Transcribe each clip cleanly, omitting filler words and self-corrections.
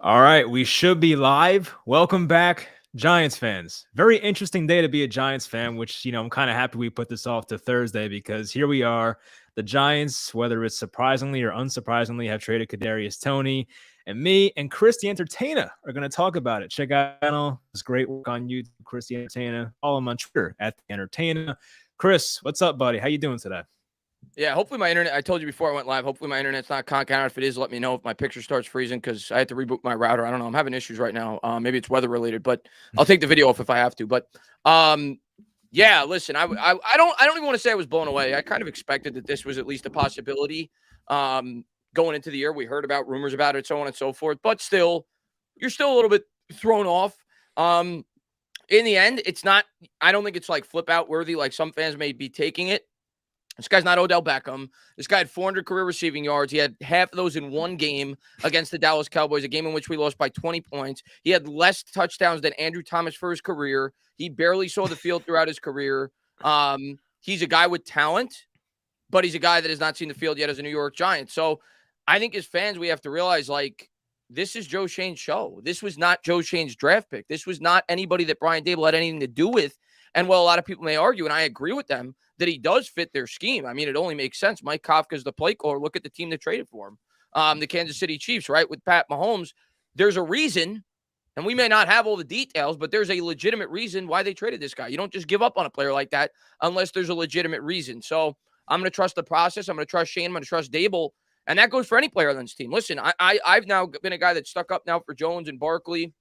All right, we should be live. Welcome back, Giants fans. Very interesting day to be a Giants fan, which, I'm kind of happy we put this off to Thursday because here we are. The Giants, whether it's surprisingly or unsurprisingly, have traded Kadarius Toney, and me and Chris the Entertainer are going to talk about it. Check out his great work on YouTube, Chris the Entertainer. Follow him on Twitter at the Entertainer. Chris, what's up, buddy? How you doing today? Yeah, hopefully my internet. I told you before I went live. Hopefully my internet's not conking out. If it is, let me know if my picture starts freezing because I had to reboot my router. I don't know. I'm having issues right now. Maybe it's weather related, but I'll take the video off if I have to. But yeah. Listen, I don't even want to say I was blown away. I kind of expected that this was at least a possibility. Going into the year, we heard about rumors about it, so on and so forth. But still, you're still a little bit thrown off. In the end, it's not. I don't think it's like flip out worthy like some fans may be taking it. This guy's not Odell Beckham. This guy had 400 career receiving yards. He had half of those in one game against the Dallas Cowboys, a game in which we lost by 20 points. He had less touchdowns than Andrew Thomas for his career. He barely saw the field throughout his career. He's a guy with talent, but he's a guy that has not seen the field yet as a New York Giant. So I think as fans, we have to realize, like, this is Joe Schoen's show. This was not Joe Schoen's draft pick. This was not anybody that Brian Daboll had anything to do with. And while a lot of people may argue, and I agree with them, that he does fit their scheme. I mean, it only makes sense. Mike Kafka's the play caller. Look at the team that traded for him. The Kansas City Chiefs, right? With Pat Mahomes. There's a reason, and we may not have all the details, but there's a legitimate reason why they traded this guy. You don't just give up on a player like that unless there's a legitimate reason. So I'm going to trust the process. I'm going to trust Schoen. I'm going to trust Daboll. And that goes for any player on this team. Listen, I've now been a guy that's stuck up now for Jones and Barkley.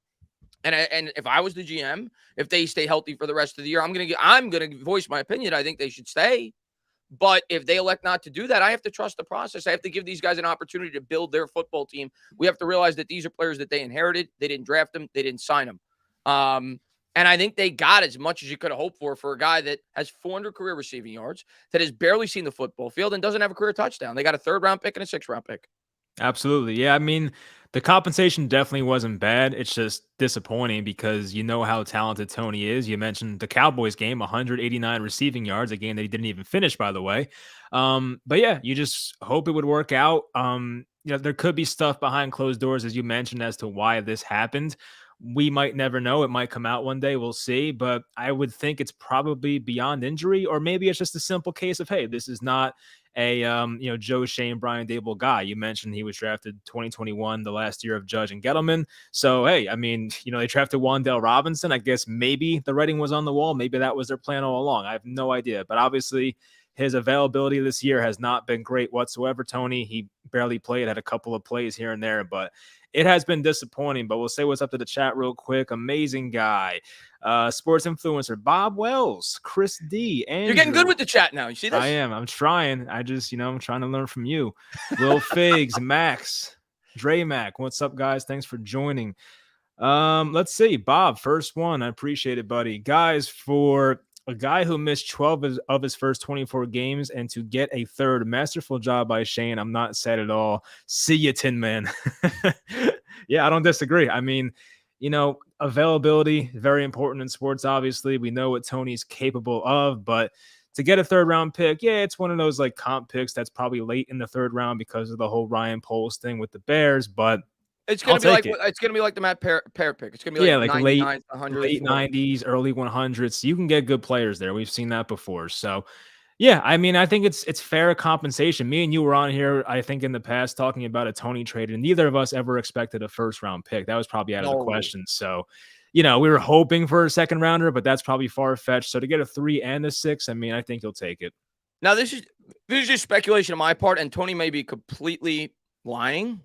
And if I was the GM, if they stay healthy for the rest of the year, I'm gonna voice my opinion. I think they should stay. But if they elect not to do that, I have to trust the process. I have to give these guys an opportunity to build their football team. We have to realize that these are players that they inherited. They didn't draft them. They didn't sign them. And I think they got as much as you could have hoped for a guy that has 400 career receiving yards, that has barely seen the football field and doesn't have a career touchdown. They got a 3rd-round pick and a 6th-round pick. Absolutely. Yeah, I mean, the compensation definitely wasn't bad. It's just disappointing because you know how talented Toney is. You mentioned the Cowboys game, 189 receiving yards, a game that he didn't even finish, by the way. But yeah, you just hope it would work out. There could be stuff behind closed doors, as you mentioned, as to why this happened. We might never know. It might come out one day. We'll see. But I would think it's probably beyond injury, or maybe it's just a simple case of, hey, this is not a Joe Schoen, Brian Daboll guy. You mentioned he was drafted 2021, the last year of Judge and Gettleman. So hey, I mean, they drafted Wan'Dale Robinson. I guess maybe the writing was on the wall. Maybe that was their plan all along. I have no idea. But obviously, his availability this year has not been great whatsoever. Toney, he barely played, had a couple of plays here and there, but it has been disappointing. But we'll say what's up to the chat real quick. Amazing guy. Sports influencer Bob Wells, Chris D. Andrew. You're getting good with the chat now. You see this? I am. I'm trying. I'm trying to learn from you. Will Figs, Max, Dre Mac. What's up, guys? Thanks for joining. Let's see. Bob, first one. I appreciate it, buddy. Guys, for a guy who missed 12 of his first 24 games and to get a 3rd, masterful job by Schoen. I'm not sad at all. See you, Tin Man. Yeah, I don't disagree. I mean, availability, very important in sports, obviously. We know what Toney's capable of, but to get a 3rd-round pick, yeah, it's one of those like comp picks that's probably late in the 3rd round because of the whole Ryan Poles thing with the Bears, but it's gonna be like the Matt Peart pick. It's gonna be like late 100s, 90s, early 100s. You can get good players there. We've seen that before. So yeah, I mean, I think it's fair compensation. Me and you were on here, I think, in the past talking about a Toney trade, and neither of us ever expected a 1st-round pick. That was probably out of the question. So, we were hoping for a 2nd rounder, but that's probably far-fetched. So to get a 3 and a 6, I mean, I think you'll take it. Now, this is just speculation on my part, and Toney may be completely lying.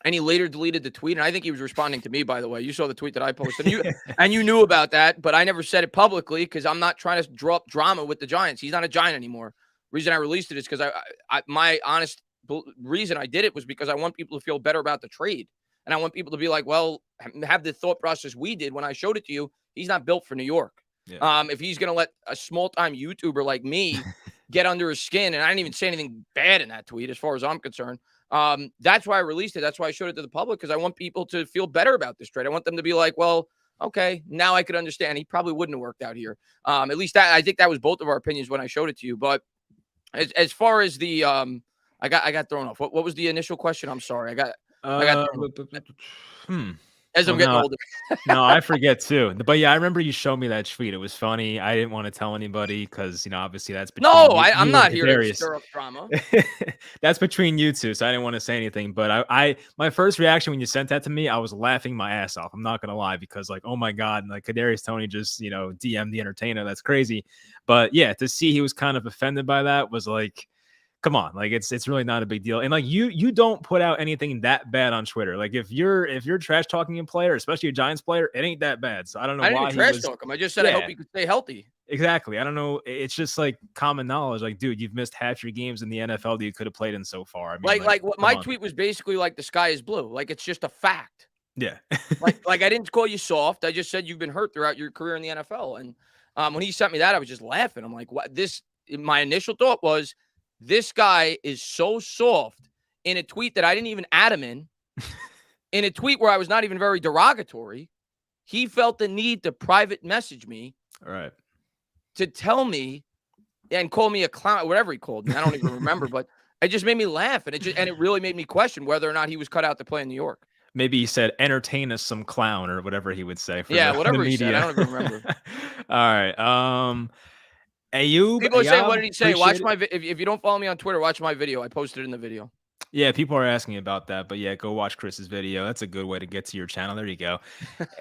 And he later deleted the tweet, and I think he was responding to me, by the way. You saw the tweet that I posted, and you knew about that, but I never said it publicly because I'm not trying to draw up drama with the Giants. He's not a Giant anymore. Reason I released it is because my honest reason I did it was because I want people to feel better about the trade, and I want people to be like, well, have the thought process we did when I showed it to you. He's not built for New York. Yeah. If he's going to let a small-time YouTuber like me get under his skin, and I didn't even say anything bad in that tweet as far as I'm concerned, that's why I released it. That's why I showed it to the public, because I want people to feel better about this trade. I want them to be like, well, okay, now I could understand. He probably wouldn't have worked out here. At least I think that was both of our opinions when I showed it to you. But as far as the I got thrown off. What was the initial question? I'm sorry. I got Hmm. as Well, I'm getting no, older. no, I forget too. But yeah, I remember you showed me that tweet. It was funny. I didn't want to tell anybody because obviously that's No, between I'm you and not here to Kadarius. stir up drama. That's between you two, so I didn't want to say anything. But my first reaction when you sent that to me, I was laughing my ass off. I'm not gonna lie, because like, oh my god, like Kadarius Toney just DM the entertainer. That's crazy. But yeah, to see he was kind of offended by that was like, come on, like it's really not a big deal. And like you don't put out anything that bad on Twitter. Like if you're trash talking a player, especially a Giants player, it ain't that bad. So I don't know I didn't even why he trash was. talk him. I just said I hope Yeah, he could stay healthy. exactly. I don't know. It's just like common knowledge. Like, dude, you've missed half your games in the NFL that you could have played in so far. I mean, like, Like what come my on. tweet was basically like the sky is blue. Like it's just a fact. Yeah. Like I didn't call you soft. I just said you've been hurt throughout your career in the NFL. And when he sent me that, I was just laughing. I'm like, what? My initial thought was, this guy is so soft in a tweet that I didn't even add him in a tweet where I was not even very derogatory. He felt the need to private message me, All right. to tell me and call me a clown, whatever he called me. I don't even remember, but it just made me laugh, and it really made me question whether or not he was cut out to play in New York. Maybe he said, "Entertain us, some clown," or whatever he would say for Yeah, the whatever he said, I media. don't even remember. All right. People are saying, "What Ayub, did he say?" appreciate Watch it. my if you don't follow me on Twitter, watch my video. I posted it in the video. Yeah, people are asking about that, but yeah, go watch Chris's video. That's a good way to get to your channel. There you go.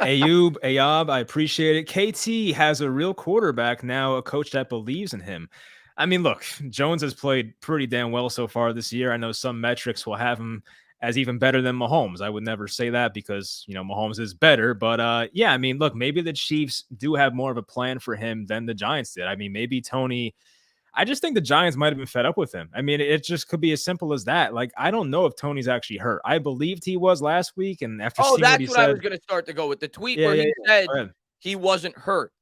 Ayub, I appreciate it. KT has a real quarterback now, a coach that believes in him. I mean, look, Jones has played pretty damn well so far this year. I know some metrics will have him as even better than Mahomes. I would never say that because, Mahomes is better. But yeah, I mean, look, maybe the Chiefs do have more of a plan for him than the Giants did. I mean, maybe Tony. I just think the Giants might have been fed up with him. I mean, it just could be as simple as that. Like, I don't know if Tony's actually hurt. I believed he was last week, and after Oh, seeing what he that's what I was said, going to start to go with, the tweet yeah, where yeah, he yeah. said Go ahead. he wasn't hurt.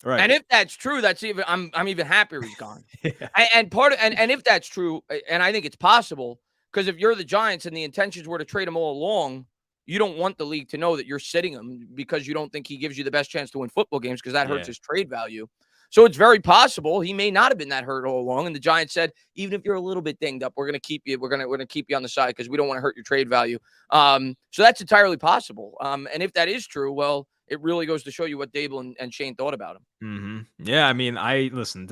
Right. And if that's true, that's even I'm even happier he's gone. Yeah. And if that's true, and I think it's possible, because if you're the Giants and the intentions were to trade him all along, you don't want the league to know that you're sitting him because you don't think he gives you the best chance to win football games, because that hurts his trade value. So it's very possible he may not have been that hurt all along. And the Giants said, even if you're a little bit dinged up, we're going to keep you. We're going to keep you on the side because we don't want to hurt your trade value. So that's entirely possible. And if that is true, well, it really goes to show you what Dable and Shane thought about him. Mm-hmm. Yeah, I mean, listen.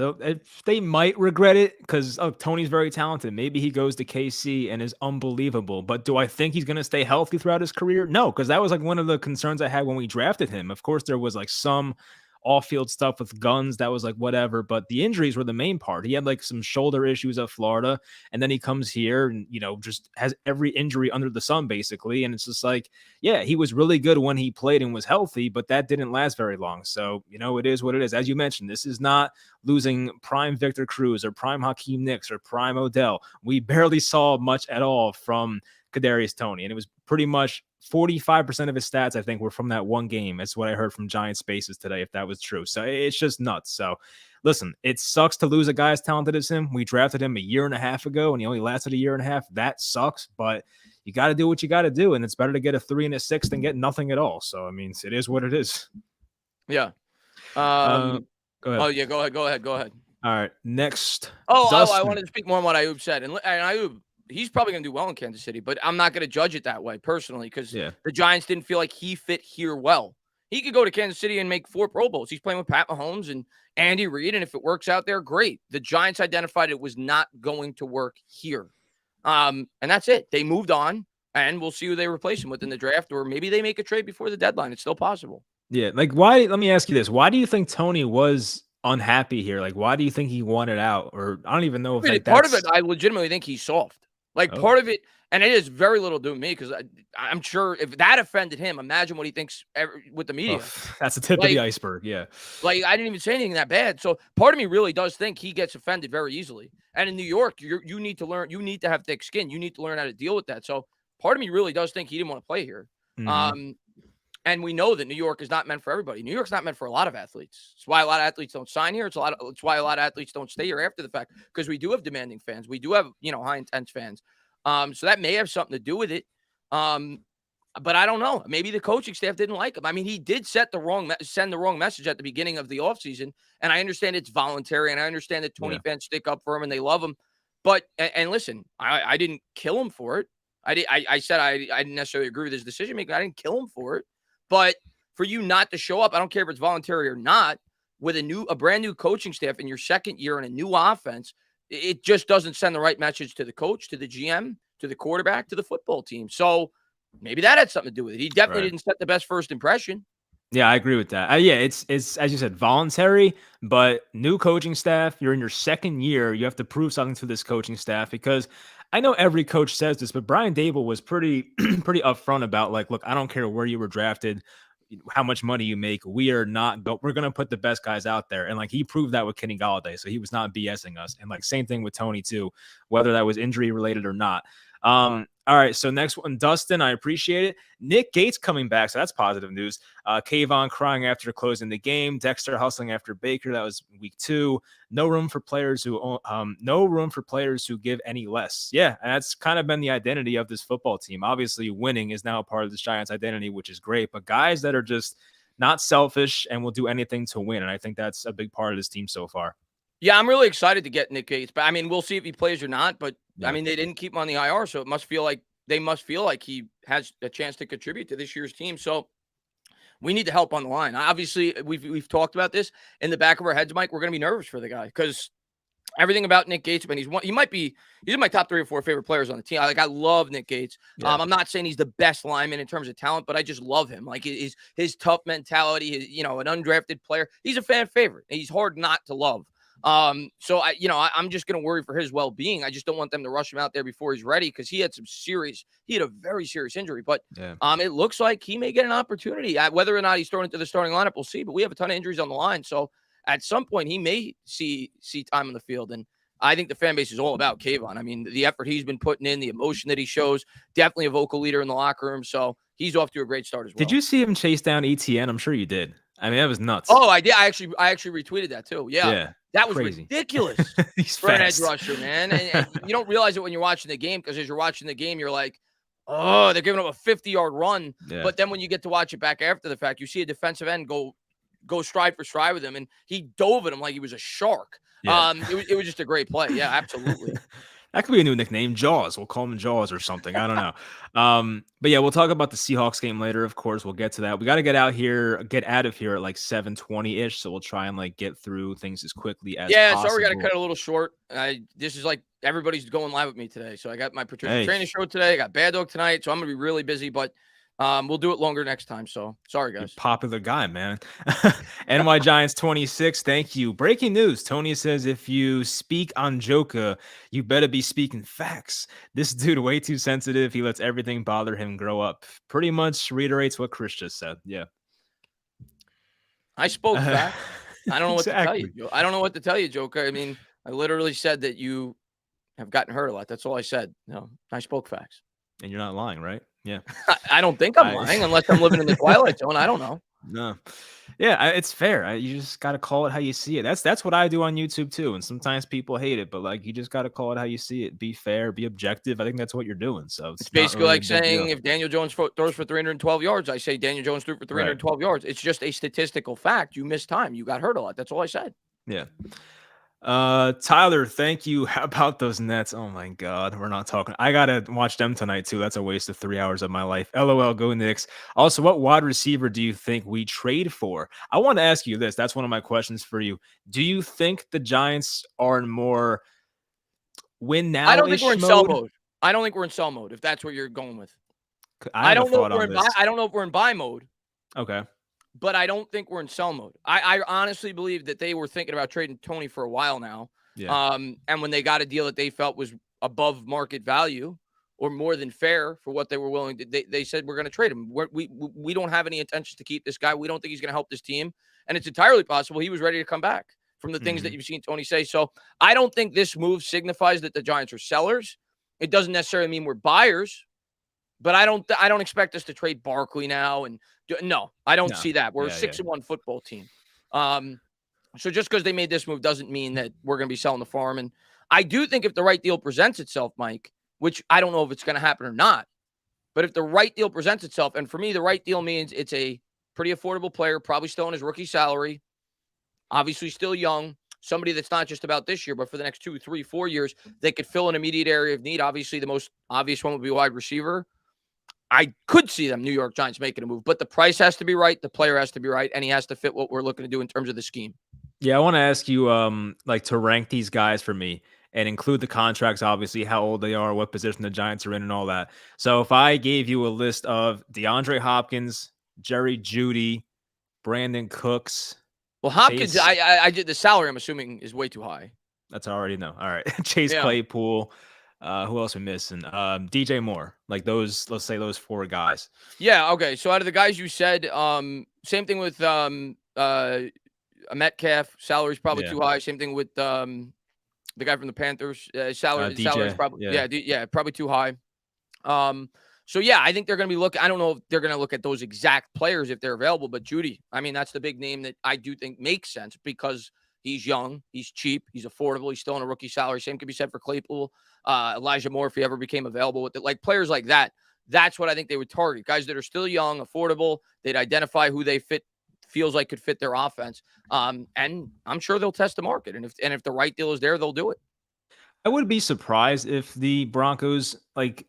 They might regret it because Tony's very talented. Maybe he goes to KC and is unbelievable. But do I think he's going to stay healthy throughout his career? No, because that was like one of the concerns I had when we drafted him. Of course, there was like some off-field stuff with guns that was like whatever, but the injuries were the main part. He had like some shoulder issues at Florida, and then he comes here and just has every injury under the sun basically. And it's just like, yeah, he was really good when he played and was healthy, but that didn't last very long. So it is what it is. As you mentioned, this is not losing prime Victor Cruz or prime Hakeem Nicks or prime Odell. We barely saw much at all from Kadarius Toney, and it was pretty much 45% of his stats, I think, were from that one game. That's what I heard from Giant Spaces today, if that was true. So it's just nuts. So listen, it sucks to lose a guy as talented as him. We drafted him a year and a half ago, and he only lasted a year and a half. That sucks, but you got to do what you got to do, and it's better to get a 3 and a 6 than get nothing at all. So, I mean, it is what it is. Yeah. Go ahead. Oh, yeah, go ahead. All right, next. I wanted to speak more on what Ayub said. And Ayub, he's probably going to do well in Kansas City, but I'm not going to judge it that way personally because the Giants didn't feel like he fit here well. He could go to Kansas City and make 4 Pro Bowls. He's playing with Pat Mahomes and Andy Reid, and if it works out there, great. The Giants identified it was not going to work here. And that's it. They moved on, and we'll see who they replace him with in the draft, or maybe they make a trade before the deadline. It's still possible. Yeah, like why? Let me ask you this: why do you think Tony was unhappy here? Like, why do you think he wanted out? Or I don't even know if Part of it, I legitimately think he's soft. Like part of it, and it is very little to me because I'm sure if that offended him, imagine what he thinks with the media. That's the tip of the iceberg. Yeah. Like I didn't even say anything that bad. So part of me really does think he gets offended very easily. And in New York, you need to learn. You need to have thick skin. You need to learn how to deal with that. So part of me really does think he didn't want to play here. Mm-hmm. And we know that New York is not meant for everybody. New York's not meant for a lot of athletes. It's why a lot of athletes don't sign here. It's why a lot of athletes don't stay here after the fact, because we do have demanding fans. We do have, high intense fans. So that may have something to do with it. But I don't know. Maybe the coaching staff didn't like him. I mean, he did send the wrong message at the beginning of the offseason. And I understand it's voluntary, and I understand that Tony fans stick up for him and they love him. But and listen, I didn't kill him for it. I said I didn't necessarily agree with his decision making. I didn't kill him for it, but for you not to show up, I don't care if it's voluntary or not, with a brand new coaching staff in your second year and a new offense, it just doesn't send the right message to the coach, to the GM, to the quarterback, to the football team. So maybe that had something to do with it. He definitely didn't set the best first impression. Yeah, I agree with that. Yeah, it's as you said, voluntary, but new coaching staff. You're in your second year. You have to prove something to this coaching staff because I know every coach says this, but Brian Dable was pretty pretty upfront about like, look, I don't care where you were drafted, how much money you make. We are not. We're gonna put the best guys out there, and like he proved that with Kenny Galladay, so he was not BSing us. And like same thing with Toney too, whether that was injury related or not. All right, so next one, Dustin, I appreciate it. Nick Gates coming back, so that's positive news. Kayvon crying after closing the game. Dexter hustling after Baker. That was week 2. No room for players who give any less. Yeah, and that's kind of been the identity of this football team. Obviously, winning is now a part of this Giants' identity, which is great. But guys that are just not selfish and will do anything to win, and I think that's a big part of this team so far. Yeah, I'm really excited to get Nick Gates, but I mean, we'll see if he plays or not. But I mean, they didn't keep him on the IR, so they must feel like he has a chance to contribute to this year's team. So we need the help on the line. Obviously, we've talked about this in the back of our heads, Mike. We're going to be nervous for the guy because everything about Nick Gates, man, he's in my top 3 or 4 favorite players on the team. I love Nick Gates. Yeah. I'm not saying he's the best lineman in terms of talent, but I just love him. Like his tough mentality, an undrafted player. He's a fan favorite. He's hard not to love. So I'm just going to worry for his well-being. I just don't want them to rush him out there before he's ready because he had a very serious injury, but it looks like he may get an opportunity. Whether or not he's thrown into the starting lineup, we'll see, but we have a ton of injuries on the line. So at some point he may see time on the field. And I think the fan base is all about Kayvon. I mean, the effort he's been putting in, the emotion that he shows, definitely a vocal leader in the locker room. So he's off to a great start as well. Did you see him chase down ETN? I'm sure you did. I mean, that was nuts. Oh, I did. I actually retweeted that too. Yeah. That was crazy. Ridiculous for an edge rusher, man. And you don't realize it when you're watching the game because as you're watching the game, you're like, oh, they're giving up a 50-yard run. Yeah. But then when you get to watch it back after the fact, you see a defensive end go stride for stride with him, and he dove at him like he was a shark. Yeah. It was just a great play. Yeah, absolutely. That could be a new nickname, Jaws. We'll call him Jaws or something. I don't know. But yeah, we'll talk about the Seahawks game later. Of course, we'll get to that. We got to get out of here at like 7:20-ish. So we'll try and like get through things as quickly as possible. Sorry, we got to cut it a little short. This is like everybody's going live with me today. So I got my Patricia training show today. I got Bad Dog tonight. So I'm going to be really busy, but we'll do it longer next time. So sorry, guys. You're popular guy, man. NY Giants 26. Thank you. Breaking news. Tony says if you speak on Joka, you better be speaking facts. This dude way too sensitive. He lets everything bother him grow up. Pretty much reiterates what Chris just said. Yeah. I spoke facts. I don't know what to tell you. I don't know what to tell you, Joka. I mean, I literally said that you have gotten hurt a lot. That's all I said. No, I spoke facts. And you're not lying, right? Yeah. I don't think I'm lying unless I'm living in the Twilight Zone. I don't know. No. Yeah, it's fair. You just got to call it how you see it. That's what I do on YouTube too. And sometimes people hate it, but like you just got to call it how you see it. Be fair, be objective. I think that's what you're doing. So it's basically really like saying if Daniel Jones throws for 312 yards, I say Daniel Jones threw for 312 yards. It's just a statistical fact. You missed time. You got hurt a lot. That's all I said. Yeah. Tyler, thank you. How about those Nets? Oh my God, we're not talking. I gotta watch them tonight too. That's a waste of 3 hours of my life. LOL, go Knicks. Also, what wide receiver do you think we trade for? I want to ask you this. That's one of my questions for you. Do you think the Giants are in more win now? I don't think we're in sell mode. I don't think we're in sell mode. If that's what you're going with, I don't know if we're in buy mode. Okay. But I don't think we're in sell mode. I honestly believe that they were thinking about trading Toney for a while now. Yeah. And when they got a deal that they felt was above market value or more than fair for what they were willing to, they said, we're going to trade him. We don't have any intentions to keep this guy. We don't think he's going to help this team. And it's entirely possible he was ready to come back from the things that you've seen Toney say. So I don't think this move signifies that the Giants are sellers. It doesn't necessarily mean we're buyers. But I don't expect us to trade Barkley now. And no, I don't see that. We're a 6-1 football team. So just because they made this move doesn't mean that we're going to be selling the farm. And I do think if the right deal presents itself, Mike, which I don't know if it's going to happen or not, but if the right deal presents itself, and for me, the right deal means it's a pretty affordable player, probably still on his rookie salary, obviously still young, somebody that's not just about this year, but for the next 2, 3, 4 years, they could fill an immediate area of need. Obviously, the most obvious one would be wide receiver. I could see them, New York Giants, making a move, but the price has to be right, the player has to be right, and he has to fit what we're looking to do in terms of the scheme. Yeah, I want to ask you, like to rank these guys for me and include the contracts, obviously, how old they are, what position the Giants are in, and all that. So if I gave you a list of DeAndre Hopkins, Jerry Jeudy, Brandon Cooks, Well, Hopkins, Chase, I did the salary, I'm assuming, is way too high. that's already no. All right, Chase Yeah. Claypool. Who else we missing? DJ Moore. Like those, let's say those 4 guys. Yeah, okay. So out of the guys you said, same thing with a Metcalf, salary's probably Yeah. too high. Same thing with the guy from the Panthers, salary's DJ. probably Yeah. probably too high. So yeah, I think they're going to be looking. I don't know if they're going to look at those exact players if they're available, but Jeudy, I mean, that's the big name that I do think makes sense because he's young, he's cheap, he's affordable, he's still on a rookie salary. Same could be said for Claypool, Elijah Moore if he ever became available with it. Like players like that, that's what I think they would target. Guys that are still young, affordable. They'd identify who they feels like could fit their offense. And I'm sure they'll test the market, and if the right deal is there, they'll do it. I would be surprised if the Broncos, like,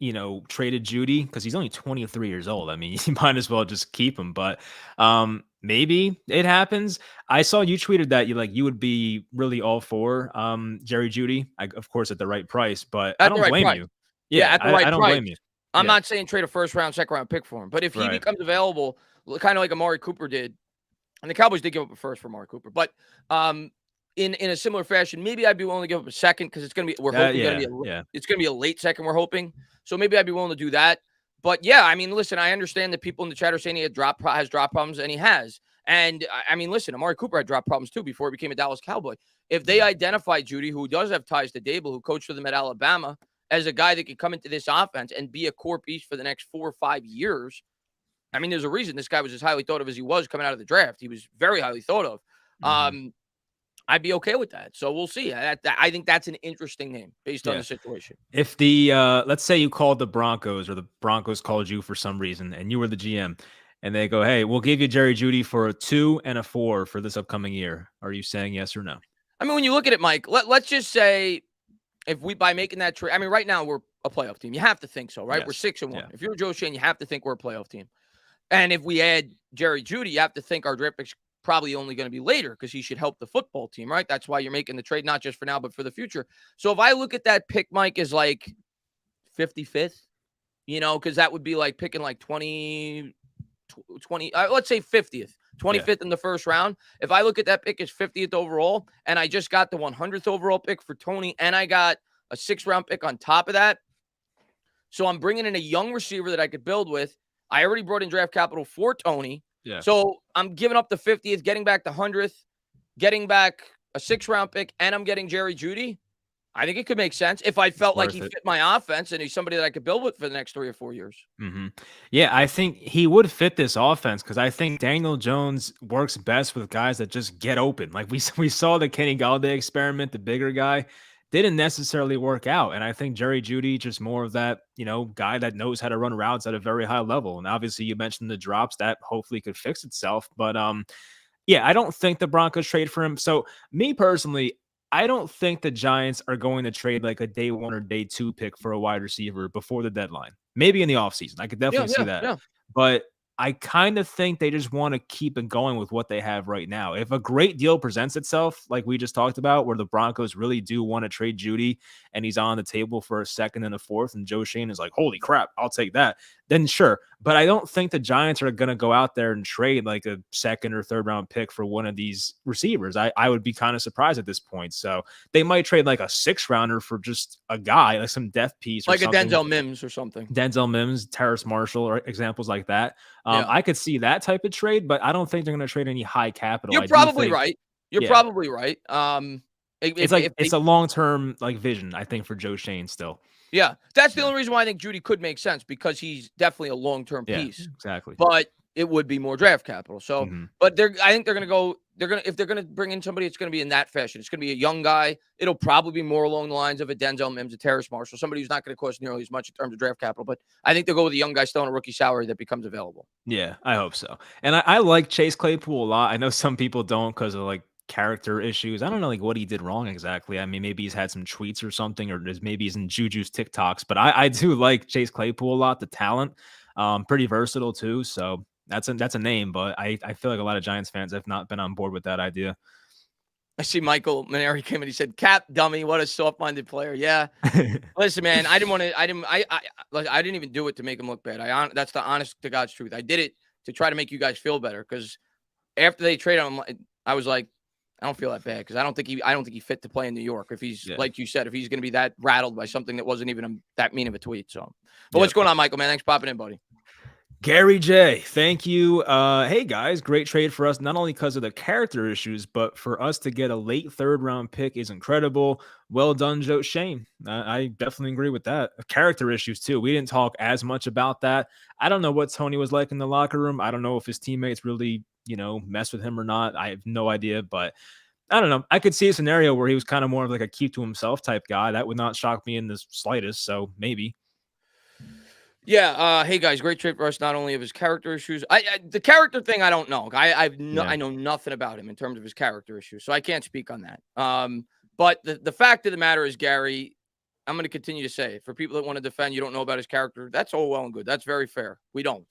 traded Jeudy because he's only 23 years old. I mean, you might as well just keep him. But maybe it happens. I saw you tweeted that you would be really all for Jerry Jeudy, of course, at the right price. But I At the don't right blame price. you. Yeah, Yeah, at the right I don't price. blame you. I'm Yeah, not saying trade a first round, second round pick for him, but if he right. becomes available, kind of like Amari Cooper did, and the Cowboys did give up a first for Amari Cooper, but in a similar fashion, maybe I'd be willing to give up a second because it's gonna be it's gonna be a late second. We're hoping, so maybe I'd be willing to do that. But yeah, I mean, listen, I understand that people in the chat are saying he has drop problems, and he has. And I mean, listen, Amari Cooper had drop problems too before he became a Dallas Cowboy. If they identify Jeudy, who does have ties to Dable, who coached with him at Alabama, as a guy that could come into this offense and be a core piece for the next 4 or 5 years. I mean, there's a reason this guy was as highly thought of as he was coming out of the draft. He was very highly thought of. Mm-hmm. I'd be okay with that. So we'll see. I think that's an interesting name based on the situation. If the let's say you called the Broncos or the Broncos called you for some reason and you were the GM and they go, "Hey, we'll give you Jerry Jeudy for a 2 and a 4 for this upcoming year." Are you saying yes or no? I mean, when you look at it, Mike, let's just say if we, by making that trade, I mean, right now we're a playoff team. You have to think so, right? Yes. We're 6-1. Yeah. If you're Joe Shane, you have to think we're a playoff team. And if we add Jerry Jeudy, you have to think our draft pick's probably only going to be later because he should help the football team, right? That's why you're making the trade, not just for now, but for the future. So if I look at that pick, Mike, as like 55th, because that would be like picking like 20, let's say 50th, 25th in the first round. If I look at that pick as 50th overall, and I just got the 100th overall pick for Toney, and I got a 6th round pick on top of that. So I'm bringing in a young receiver that I could build with. I already brought in draft capital for Toney. Yeah. So I'm giving up the 50th, getting back the 100th, getting back a 6th round pick, and I'm getting Jerry Jeudy. I think it could make sense if I felt like he fit my offense and he's somebody that I could build with for the next 3 or 4 years. Mm-hmm. Yeah, I think he would fit this offense because I think Daniel Jones works best with guys that just get open. Like we saw the Kenny Galladay experiment, the bigger guy didn't necessarily work out. And I think Jerry Jeudy just more of that, guy that knows how to run routes at a very high level. And obviously you mentioned the drops that hopefully could fix itself. But yeah, I don't think the Broncos trade for him. So me personally, I don't think the Giants are going to trade like a day 1 or day 2 pick for a wide receiver before the deadline. Maybe in the offseason. I could definitely see that. Yeah. But I kind of think they just want to keep it going with what they have right now. If a great deal presents itself, like we just talked about, where the Broncos really do want to trade Jeudy and he's on the table for a 2nd and a 4th, and Joe Shane is like, holy crap, I'll take that, then sure. But I don't think the Giants are going to go out there and trade like a 2nd or 3rd round pick for one of these receivers. I would be kind of surprised at this point. So they might trade like a 6th rounder for just a guy, like some depth piece. Or like something. A Denzel Mims or something. Denzel Mims, Terrace Marshall, or examples like that. I could see that type of trade, but I don't think they're going to trade any high capital. You're probably right. You're probably right. It's a long-term vision, I think, for Joe Shane still. Yeah, that's the only reason why I think Jeudy could make sense, because he's definitely a long-term piece. Exactly. But it would be more draft capital. So, but I think they're going to go. If they're going to bring in somebody, it's going to be in that fashion. It's going to be a young guy. It'll probably be more along the lines of a Denzel Mims, a Terrace Marshall, somebody who's not going to cost nearly as much in terms of draft capital. But I think they'll go with a young guy still on a rookie salary that becomes available. Yeah, I hope so. And I like Chase Claypool a lot. I know some people don't because of character issues. I don't know like what he did wrong exactly. I mean, maybe he's had some tweets or something, or maybe he's in Juju's TikToks. But I do like Chase Claypool a lot. The talent, pretty versatile too. So that's a name. But I feel like a lot of Giants fans have not been on board with that idea. I see Michael Maneri came and he said, "Cap dummy, what a soft-minded player." Yeah, listen, man, I didn't want to. I didn't even do it to make him look bad. That's the honest to God's truth. I did it to try to make you guys feel better because after they traded him, I was like, I don't feel that bad because I don't think he fit to play in New York. If he's like you said, if he's going to be that rattled by something that wasn't even that mean of a tweet. So, but what's going on, Michael? Man, thanks for popping in, buddy. Gary J, thank you. Hey guys, great trade for us, not only because of the character issues, but for us to get a late third round pick is incredible. Well done, Joe Shane. I definitely agree with that. Character issues too. We didn't talk as much about that. I don't know what Toney was like in the locker room. I don't know if his teammates really, mess with him or not. I have no idea, but I don't know. I could see a scenario where he was kind of more of like a keep to himself type guy. That would not shock me in the slightest. So maybe. Yeah. Hey guys, great trade for us. Not only of his character issues, the character thing I don't know. I know nothing about him in terms of his character issues, so I can't speak on that. But the fact of the matter is, Gary, I'm going to continue to say, for people that want to defend, you don't know about his character. That's all well and good. That's very fair. We don't.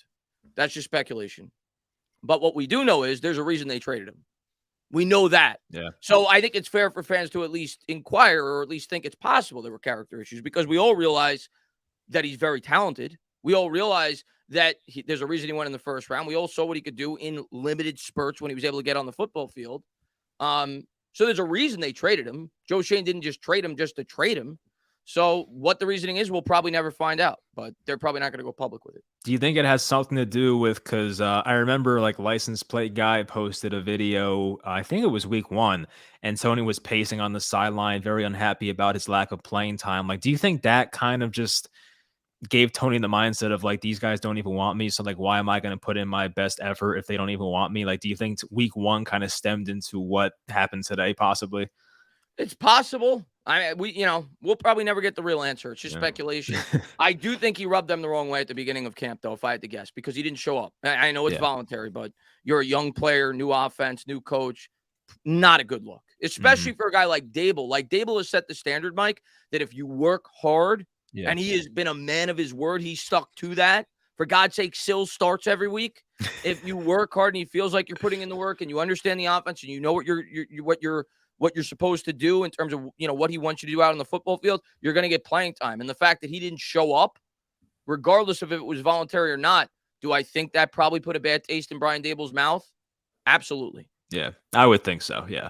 That's just speculation. But what we do know is there's a reason they traded him. We know that. Yeah. So I think it's fair for fans to at least inquire or at least think it's possible there were character issues because we all realize that he's very talented. We all realize that there's a reason he went in the first round. We all saw what he could do in limited spurts when he was able to get on the football field. So there's a reason they traded him. Joe Shane didn't just trade him just to trade him. So what the reasoning is, we'll probably never find out, but they're probably not going to go public with it. Do you think it has something to do with, because I remember like license plate guy posted a video, I think it was week 1, and Toney was pacing on the sideline, very unhappy about his lack of playing time. Like, do you think that kind of just gave Toney the mindset of like, these guys don't even want me, so like, why am I going to put in my best effort if they don't even want me? Like, do you think week 1 kind of stemmed into what happened today, possibly? It's possible. We'll probably never get the real answer. It's just speculation. I do think he rubbed them the wrong way at the beginning of camp, though, if I had to guess, because he didn't show up. I know it's voluntary, but you're a young player, new offense, new coach. Not a good look, especially for a guy like Dable. Like, Dable has set the standard, Mike, that if you work hard, and he has been a man of his word, he stuck to that. For God's sake, Sills starts every week. If you work hard and he feels like you're putting in the work and you understand the offense and you know what you're supposed to do in terms of, what he wants you to do out on the football field, you're going to get playing time. And the fact that he didn't show up, regardless of if it was voluntary or not, do I think that probably put a bad taste in Brian Dable's mouth? Absolutely. Yeah, I would think so. Yeah.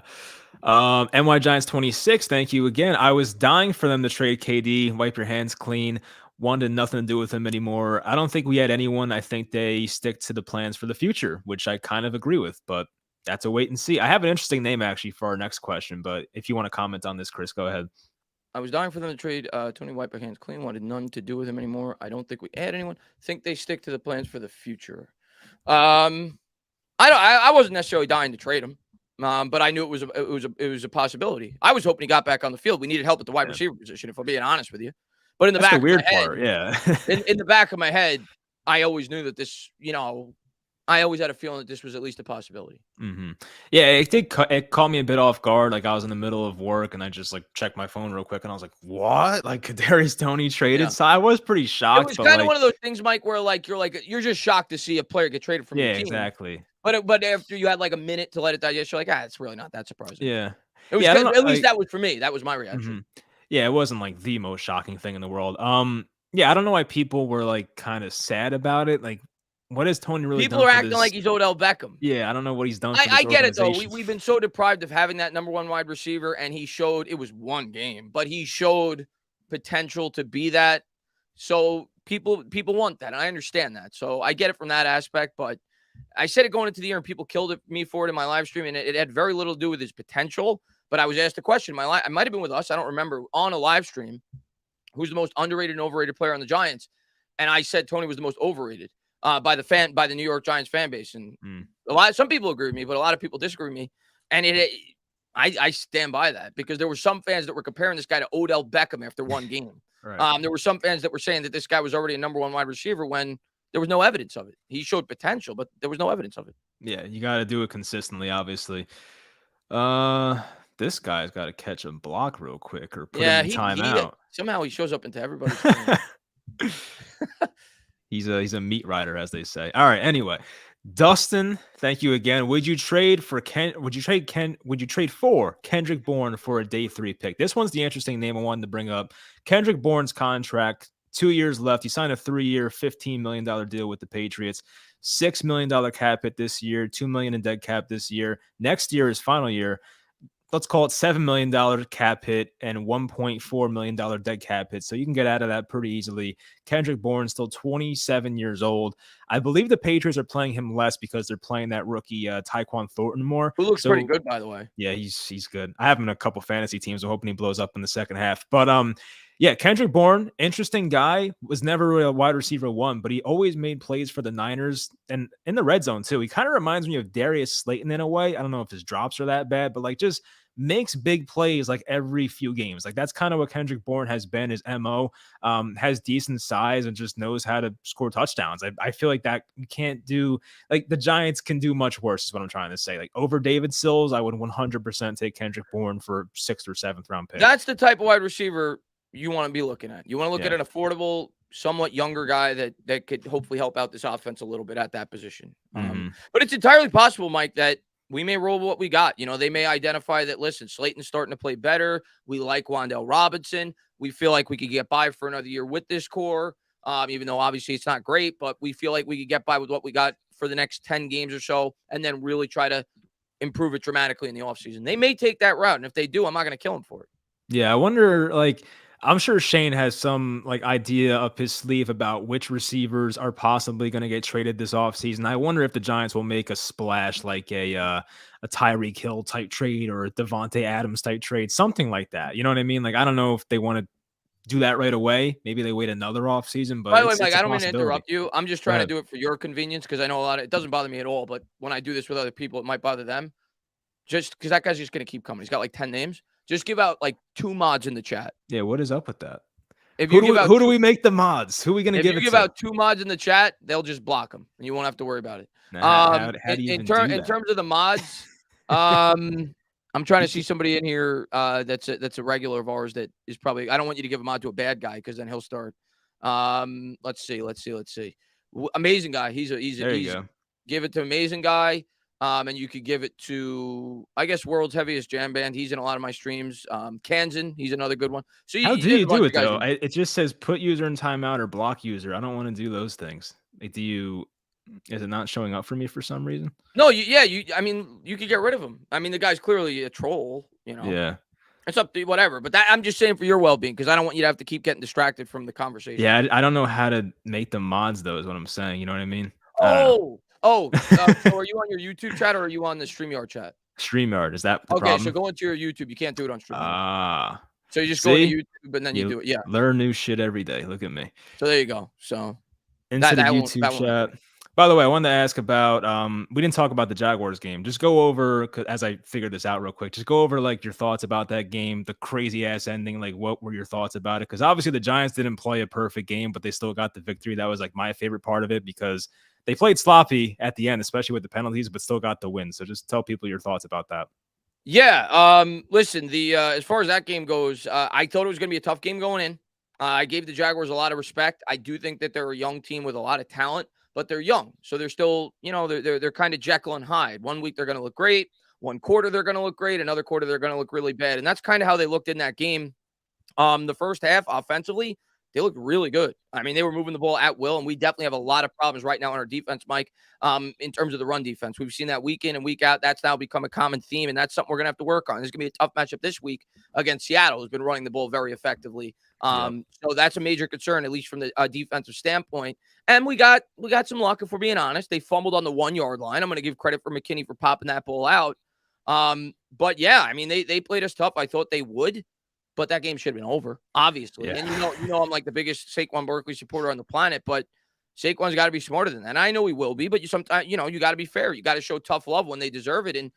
NY Giants 26. Thank you again. I was dying for them to trade KD, wipe your hands clean. Wanted nothing to do with him anymore. I don't think we had anyone. I think they stick to the plans for the future, which I kind of agree with, but that's a wait and see. I have an interesting name actually for our next question, but if you want to comment on this, Chris, go ahead. I was dying for them to trade Toney, wipe their hands clean. Wanted none to do with him anymore. I don't think we had anyone. Think they stick to the plans for the future. I wasn't necessarily dying to trade him, but I knew it was a possibility. I was hoping he got back on the field. We needed help at the wide receiver position, if I'm being honest with you. But in the back, weird part, in the back of my head, I always knew that this, I always had a feeling that this was at least a possibility. Yeah, it caught me a bit off guard. Like, I was in the middle of work and I just like checked my phone real quick and I was like, what? Like, Kadarius Toney traded? Yeah. So I was pretty shocked. It was kind of one of those things, Mike, where you're just shocked to see a player get traded from your team. Yeah, exactly. But after you had like a minute to let it digest, you're like, it's really not that surprising. Yeah. It was at least that was for me. That was my reaction. Yeah, it wasn't like the most shocking thing in the world. Yeah, I don't know why people were like kind of sad about it. Like, what has Toney really done? People are acting like he's Odell Beckham. Yeah, I don't know what he's done. I get it though. We've been so deprived of having that number 1 wide receiver, and he showed, it was one game, but he showed potential to be that. So people want that, and I understand that. So I get it from that aspect. But I said it going into the year, and people killed me for it in my live stream, and it had very little to do with his potential. But I was asked a question. I might have been with us. I don't remember, on a live stream. Who's the most underrated and overrated player on the Giants? And I said Toney was the most overrated by the New York Giants fan base. And some people agree with me, but a lot of people disagree with me. And I stand by that, because there were some fans that were comparing this guy to Odell Beckham after one game. Right. There were some fans that were saying that this guy was already a number 1 wide receiver when there was no evidence of it. He showed potential, but there was no evidence of it. Yeah, you got to do it consistently, obviously. This guy's got to catch a block real quick or put him Yeah, in he timeout. somehow he shows up into everybody's screen. He's a meat rider, as they say. All right. Anyway, Dustin, thank you again. Would you trade for Ken? Would you trade for Kendrick Bourne for a day 3 pick? This one's the interesting name I wanted to bring up. Kendrick Bourne's contract, 2 years left. He signed a 3-year, $15 million deal with the Patriots. $6 million cap hit this year, $2 million in dead cap this year. Next year, his final year, let's call it $7 million cap hit and $1.4 million dead cap hit. So you can get out of that pretty easily. Kendrick Bourne's still 27 years old. I believe the Patriots are playing him less because they're playing that rookie Tyquan Thornton more. Who looks pretty good, by the way. Yeah, he's good. I have him in a couple fantasy teams. I'm hoping he blows up in the second half. But yeah, Kendrick Bourne, interesting guy. Was never really a wide receiver 1, but he always made plays for the Niners and in the red zone too. He kind of reminds me of Darius Slayton in a way. I don't know if his drops are that bad, but like just makes big plays like every few games. Like that's kind of what Kendrick Bourne has been, his MO. Has decent size and just knows how to score touchdowns. I feel like that you can't do, like the Giants can do much worse is what I'm trying to say. Like over David Sills, I would 100% take Kendrick Bourne for 6th or 7th round pick. That's the type of wide receiver you want to be looking at. You want to look at an affordable, somewhat younger guy that could hopefully help out this offense a little bit at that position. But it's entirely possible, Mike, that we may roll what we got. You know, they may identify that, listen, Slayton's starting to play better. We like Wan'Dale Robinson. We feel like we could get by for another year with this core, even though obviously it's not great, but we feel like we could get by with what we got for the next 10 games or so and then really try to improve it dramatically in the offseason. They may take that route, and if they do, I'm not going to kill them for it. Yeah, I wonder, like, I'm sure Shane has some like idea up his sleeve about which receivers are possibly going to get traded this offseason. I wonder if the Giants will make a splash like a Tyreek Hill type trade or a Devontae Adams type trade, something like that. You know what I mean? Like, I don't know if they want to do that right away. Maybe they wait another offseason, but by the way, Mike, I don't mean to interrupt you. I'm just trying to do it for your convenience because I know it doesn't bother me at all, but when I do this with other people, it might bother them. Just because that guy's just going to keep coming. He's got like 10 names. Just give out like 2 mods in the chat. Yeah, what is up with that? If you who do we make the mods? Who are we going to give it to? If you give out 2 mods in the chat, they'll just block them, and you won't have to worry about it. How do you in terms of the mods, I'm trying to see somebody in here that's a regular of ours that is probably. I don't want you to give a mod to a bad guy because then he'll start. Let's see. Amazing guy. He's give it to amazing guy. And you could give it to, I guess, World's Heaviest Jam Band. He's in a lot of my streams. Kansan, he's another good one. So how do you do it though? It just says put user in timeout or block user. I don't want to do those things. Like, is it not showing up for me for some reason? No, I mean, you could get rid of him. I mean, the guy's clearly a troll. You know. Yeah. It's up to you, whatever. But I'm just saying for your well-being because I don't want you to have to keep getting distracted from the conversation. Yeah, I don't know how to make them mods though. Is what I'm saying. You know what I mean? So are you on your YouTube chat or are you on the StreamYard chat? StreamYard, is that the problem? Okay, so go into your YouTube. You can't do it on StreamYard. So you just go to YouTube and then you do it. Yeah. Learn new shit every day. Look at me. So there you go. So into the YouTube chat. By the way, I wanted to ask about we didn't talk about the Jaguars game. Just go over, as I figured this out real quick, just go over like your thoughts about that game, the crazy ass ending. Like, what were your thoughts about it? Because obviously the Giants didn't play a perfect game, but they still got the victory. That was like my favorite part of it because they played sloppy at the end, especially with the penalties, but still got the win. So just tell people your thoughts about that. Yeah. Listen, as far as that game goes, I thought it was going to be a tough game going in. I gave the Jaguars a lot of respect. I do think that they're a young team with a lot of talent, but they're young. So they're still, they're kind of Jekyll and Hyde. One week they're going to look great. One quarter they're going to look great. Another quarter they're going to look really bad. And that's kind of how they looked in that game. The first half offensively, they looked really good. I mean, they were moving the ball at will, and we definitely have a lot of problems right now on our defense, Mike, in terms of the run defense. We've seen that week in and week out. That's now become a common theme, and that's something we're going to have to work on. There's going to be a tough matchup this week against Seattle, who's been running the ball very effectively. So that's a major concern, at least from the defensive standpoint. And we got some luck, if we're being honest. They fumbled on the 1-yard line. I'm going to give credit for McKinney for popping that ball out. But, yeah, I mean, they played us tough. I thought they would. But that game should have been over, obviously. Yeah. And you know, I'm like the biggest Saquon Barkley supporter on the planet, but Saquon's got to be smarter than that. And I know he will be, but you got to be fair. You got to show tough love when they deserve it. And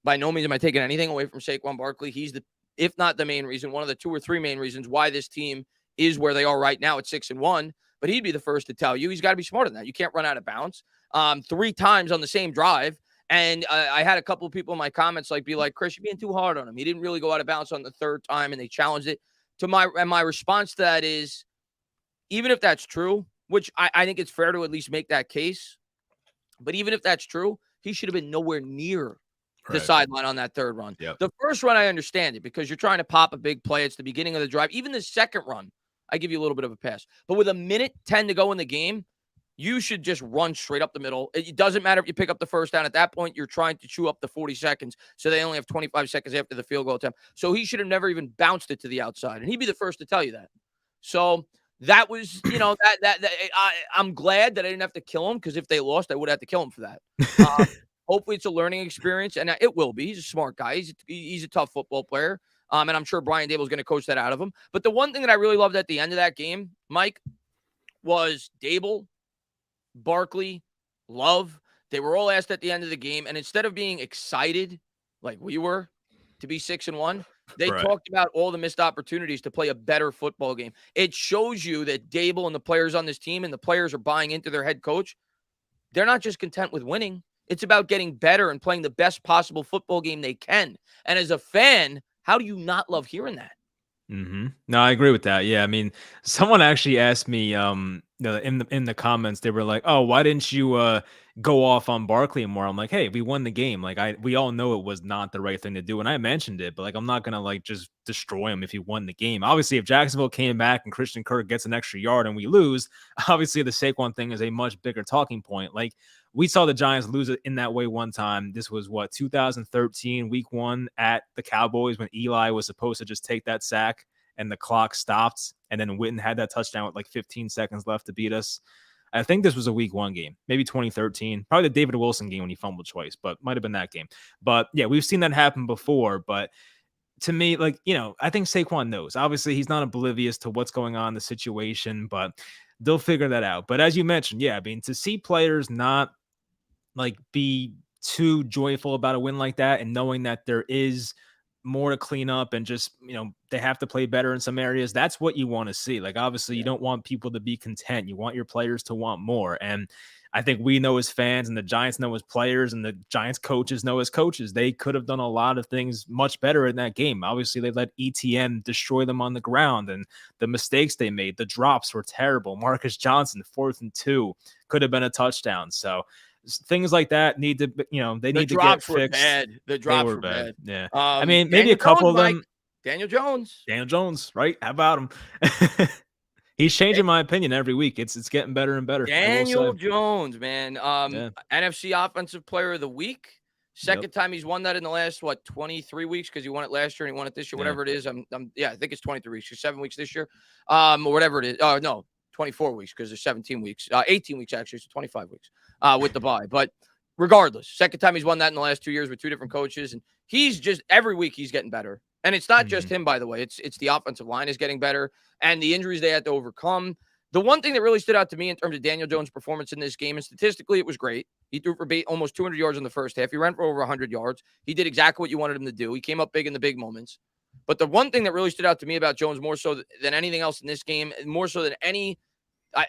by no means am I taking anything away from Saquon Barkley. He's if not the main reason, one of the 2 or 3 main reasons why this team is where they are right now at 6-1. But he'd be the first to tell you he's got to be smarter than that. You can't run out of bounds 3 times on the same drive And I had a couple of people in my comments be like, Chris, you're being too hard on him. He didn't really go out of bounds on the third time, and they challenged it. My response to that is, even if that's true, which I think it's fair to at least make that case, but even if that's true, he should have been nowhere near the sideline on that third run. Yep. The first run, I understand it because you're trying to pop a big play. It's the beginning of the drive. Even the second run, I give you a little bit of a pass. But with 1:10 to go in the game, you should just run straight up the middle. It doesn't matter if you pick up the first down. At that point, you're trying to chew up the 40 seconds, so they only have 25 seconds after the field goal attempt. So he should have never even bounced it to the outside, and he'd be the first to tell you that. So that was, I'm glad that I didn't have to kill him, because if they lost, I would have to kill him for that. Hopefully it's a learning experience, and it will be. He's a smart guy. He's a tough football player, and I'm sure Brian Daboll is going to coach that out of him. But the one thing that I really loved at the end of that game, Mike, was Daboll, Barkley, Love. They were all asked at the end of the game, and instead of being excited like we were to be 6-1, they talked about all the missed opportunities to play a better football game. It shows you that Daboll and the players on this team and the players are buying into their head coach. They're not just content with winning. It's about getting better and playing the best possible football game they can. And as a fan, how do you not love hearing that? Mm-hmm. No, I agree with that. Yeah, I mean, someone actually asked me, in the comments, they were like, "Oh, why didn't you go off on Barkley more?" I'm like, "Hey, we won the game. Like, we all know it was not the right thing to do, and I mentioned it, but like, I'm not gonna just destroy him if he won the game. Obviously, if Jacksonville came back and Christian Kirk gets an extra yard and we lose, obviously the Saquon thing is a much bigger talking point. Like, we saw the Giants lose it in that way one time. This was 2013, week 1 at the Cowboys, when Eli was supposed to just take that sack and the clock stopped, and then Witten had that touchdown with 15 seconds left to beat us. I think this was a week 1 game, maybe 2013, probably the David Wilson game when he fumbled twice, but might have been that game. But yeah, we've seen that happen before. But to me, I think Saquon knows. Obviously, he's not oblivious to what's going on in the situation, but they'll figure that out. But as you mentioned, yeah, I mean, to see players not be too joyful about a win like that, and knowing that there is more to clean up, and just, they have to play better in some areas. That's what you want to see. Obviously, you don't want people to be content. You want your players to want more. And I think we know as fans, and the Giants know as players, and the Giants coaches know as coaches, they could have done a lot of things much better in that game. Obviously, they let ETN destroy them on the ground, and the mistakes they made, the drops were terrible. Marcus Johnson, 4th and 2, could have been a touchdown. So things like that need to, they need to get fixed. Bad. The drops were bad. Yeah. I mean, maybe Daniel a couple Jones, of them. Mike. Daniel Jones, right? How about him? He's changing my opinion every week. It's getting better and better. Daniel Jones, man. NFC Offensive Player of the Week. Second time he's won that in the last 23 weeks, because he won it last year and he won it this year, whatever it is. I think it's 23 weeks, 7 weeks this year, or whatever it is. Oh no, 24 weeks, because there's 17 weeks, 18 weeks actually, so 25 weeks with the bye. But regardless, second time he's won that in the last 2 years with 2 different coaches, and he's just every week he's getting better. And it's not just him, by the way. It's the offensive line is getting better, and the injuries they had to overcome. The one thing that really stood out to me in terms of Daniel Jones' performance in this game, and statistically it was great. He threw for almost 200 yards in the first half. He ran for over 100 yards. He did exactly what you wanted him to do. He came up big in the big moments. But the one thing that really stood out to me about Jones, more so than anything else in this game, more so than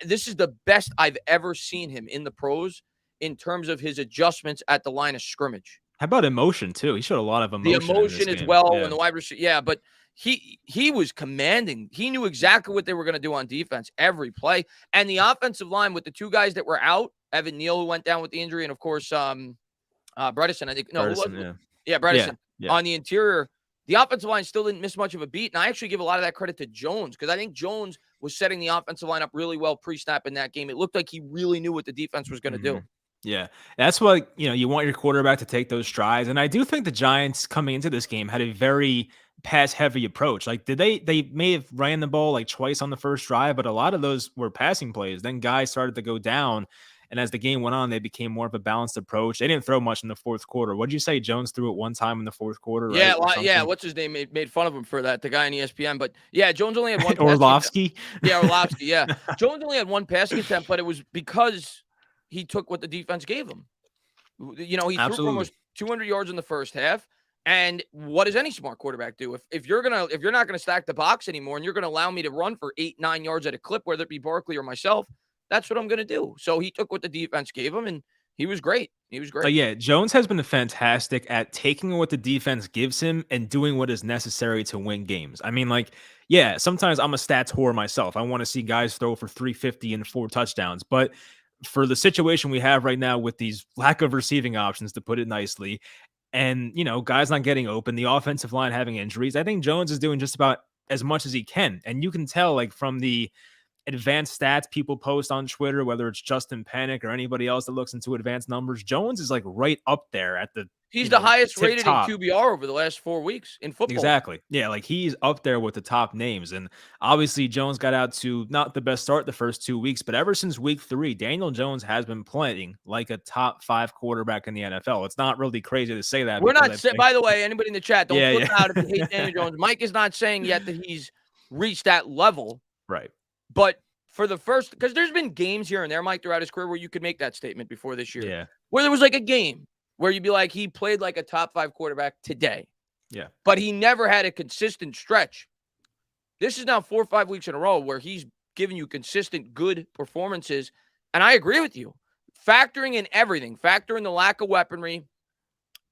this is the best I've ever seen him in the pros in terms of his adjustments at the line of scrimmage. How about emotion too? He showed a lot of emotion. The emotion as well, and the wide receiver. Yeah, but he was commanding. He knew exactly what they were going to do on defense every play. And the offensive line, with the 2 guys that were out, Evan Neal, who went down with the injury, and of course Bredesen, I think. No, Bredesen. Yeah. On the interior, the offensive line still didn't miss much of a beat. And I actually give a lot of that credit to Jones, because I think Jones was setting the offensive line up really well pre-snap in that game. It looked like he really knew what the defense was going to do. Yeah, that's what, you want your quarterback to take those strides. And I do think the Giants coming into this game had a very pass-heavy approach. They may have ran the ball twice on the first drive, but a lot of those were passing plays. Then guys started to go down, and as the game went on, they became more of a balanced approach. They didn't throw much in the fourth quarter. What did you say? Jones threw it one time in the fourth quarter, right? Yeah, what's his name? Made fun of him for that, the guy on ESPN. But yeah, Jones only had one Orlovsky? Orlovsky, yeah. Jones only had one passing attempt, but it was because he took what the defense gave him. He threw for almost 200 yards in the first half. And what does any smart quarterback do? If you're not gonna stack the box anymore, and you're gonna allow me to run for 8-9 yards at a clip, whether it be Barkley or myself, that's what I'm gonna do. So he took what the defense gave him, and He was great. He was great. Yeah, Jones has been fantastic at taking what the defense gives him and doing what is necessary to win games. I mean, like, yeah, sometimes I'm a stats whore myself. I want to see guys throw for 350 and 4 touchdowns. But for the situation we have right now with these lack of receiving options, to put it nicely, and, guys not getting open, the offensive line having injuries, I think Jones is doing just about as much as he can. And you can tell, like, from the advanced stats people post on Twitter, whether it's Justin Panic or anybody else that looks into advanced numbers, Jones is like right up there at the He's the highest tip rated top. in QBR over the last 4 weeks in football. Exactly. Yeah, like he's up there with the top names. And obviously Jones got out to not the best start the first 2 weeks, but ever since week 3, Daniel Jones has been playing like a top 5 quarterback in the NFL. It's not really crazy to say that. We're not by the way, anybody in the chat, don't flip out if you hate Daniel Jones. Mike is not saying yet that he's reached that level. Right. But for the first, because there's been games here and there, Mike, throughout his career where you could make that statement before this year. Yeah. Where there was like a game where you'd be like, he played like a top 5 quarterback today. Yeah. But he never had a consistent stretch. This is now 4 or 5 weeks in a row where he's giving you consistent good performances. And I agree with you. Factoring in everything, factor in the lack of weaponry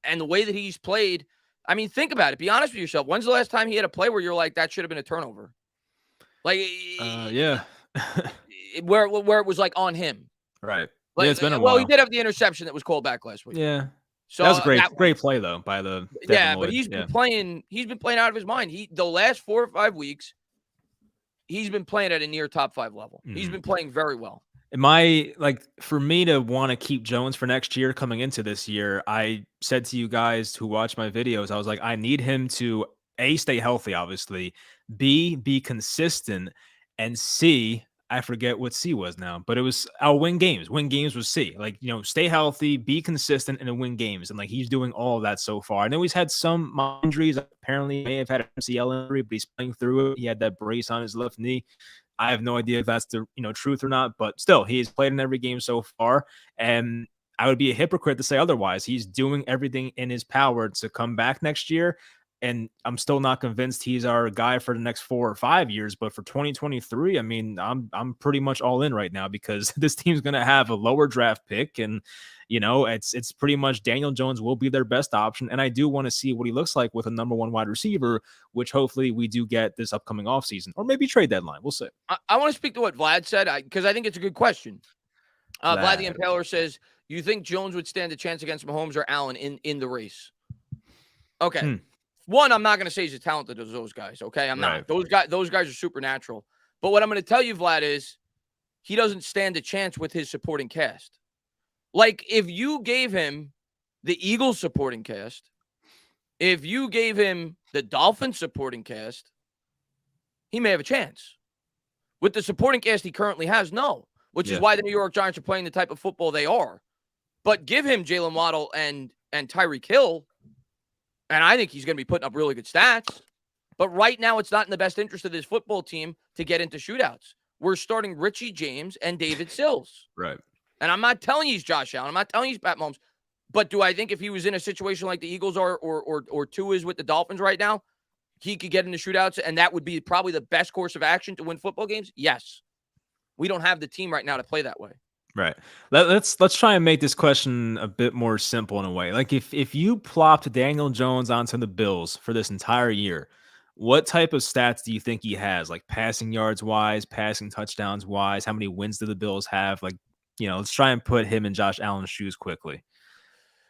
and the way that he's played. I mean, think about it. Be honest with yourself. When's the last time he had a play where you're like, that should have been a turnover? Like, yeah. where it was like on him. Right. Like, yeah, it's been a while. He did have the interception that was called back last week. Yeah. So that was great. Great play though by the but he's been playing. He's been playing out of his mind. The last 4 or 5 weeks, he's been playing at a near top 5 level. Mm-hmm. He's been playing very well. For me to want to keep Jones for next year coming into this year, I said to you guys who watch my videos, I was like, I need him to A, stay healthy, obviously, B, be consistent, and C, I forget what C was now, but it was I'll win games. Win games was C. Like, stay healthy, be consistent, and then win games. And like he's doing all of that so far. I know he's had some injuries. Apparently, he may have had an MCL injury, but he's playing through it. He had that brace on his left knee. I have no idea if that's the truth or not, but still, he's played in every game so far. And I would be a hypocrite to say otherwise. He's doing everything in his power to come back next year. And I'm still not convinced he's our guy for the next 4 or 5 years. But for 2023, I mean, I'm pretty much all in right now because this team's going to have a lower draft pick. And, it's pretty much Daniel Jones will be their best option. And I do want to see what he looks like with a number 1 wide receiver, which hopefully we do get this upcoming offseason or maybe trade deadline. We'll see. I want to speak to what Vlad said because I think it's a good question. Vlad the Impaler says, you think Jones would stand a chance against Mahomes or Allen in the race? Okay. One, I'm not going to say he's as talented as those guys, okay? I'm not. Those guys are supernatural. But what I'm going to tell you, Vlad, is he doesn't stand a chance with his supporting cast. Like, if you gave him the Eagles supporting cast, if you gave him the Dolphins supporting cast, he may have a chance. With the supporting cast he currently has, no. Which is why the New York Giants are playing the type of football they are. But give him Jalen Waddle and Tyreek Hill, and I think he's going to be putting up really good stats. But right now, it's not in the best interest of this football team to get into shootouts. We're starting Richie James and David Sills. Right. And I'm not telling you he's Josh Allen. I'm not telling you he's Pat Mahomes. But do I think if he was in a situation like the Eagles are or Tua is with the Dolphins right now, he could get into shootouts and that would be probably the best course of action to win football games? Yes. We don't have the team right now to play that way. Right. Let's try and make this question a bit more simple in a way. Like if you plopped Daniel Jones onto the Bills for this entire year, what type of stats do you think he has? Like passing yards wise, passing touchdowns wise, how many wins do the Bills have? Like, let's try and put him in Josh Allen's shoes quickly.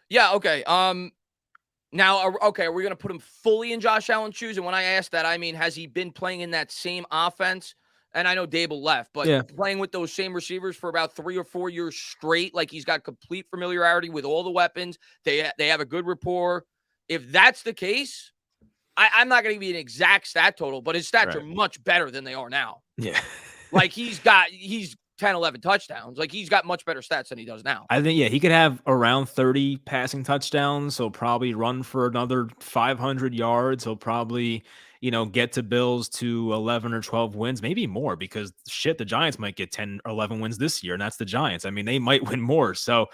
Yeah. Okay. Now, are we going to put him fully in Josh Allen's shoes? And when I ask that, I mean, has he been playing in that same offense? And I know Dable left, but playing with those same receivers for about 3 or 4 years straight, like he's got complete familiarity with all the weapons. They have a good rapport. If that's the case, I'm not going to give you an exact stat total, but his stats are much better than they are now. Yeah. Like he's 10, 11 touchdowns. Like he's got much better stats than he does now. I think, he could have around 30 passing touchdowns. He'll probably run for another 500 yards. He'll probably, get to Bills to 11 or 12 wins, maybe more because the Giants might get 10 or 11 wins this year. And that's the Giants. I mean, they might win more. So,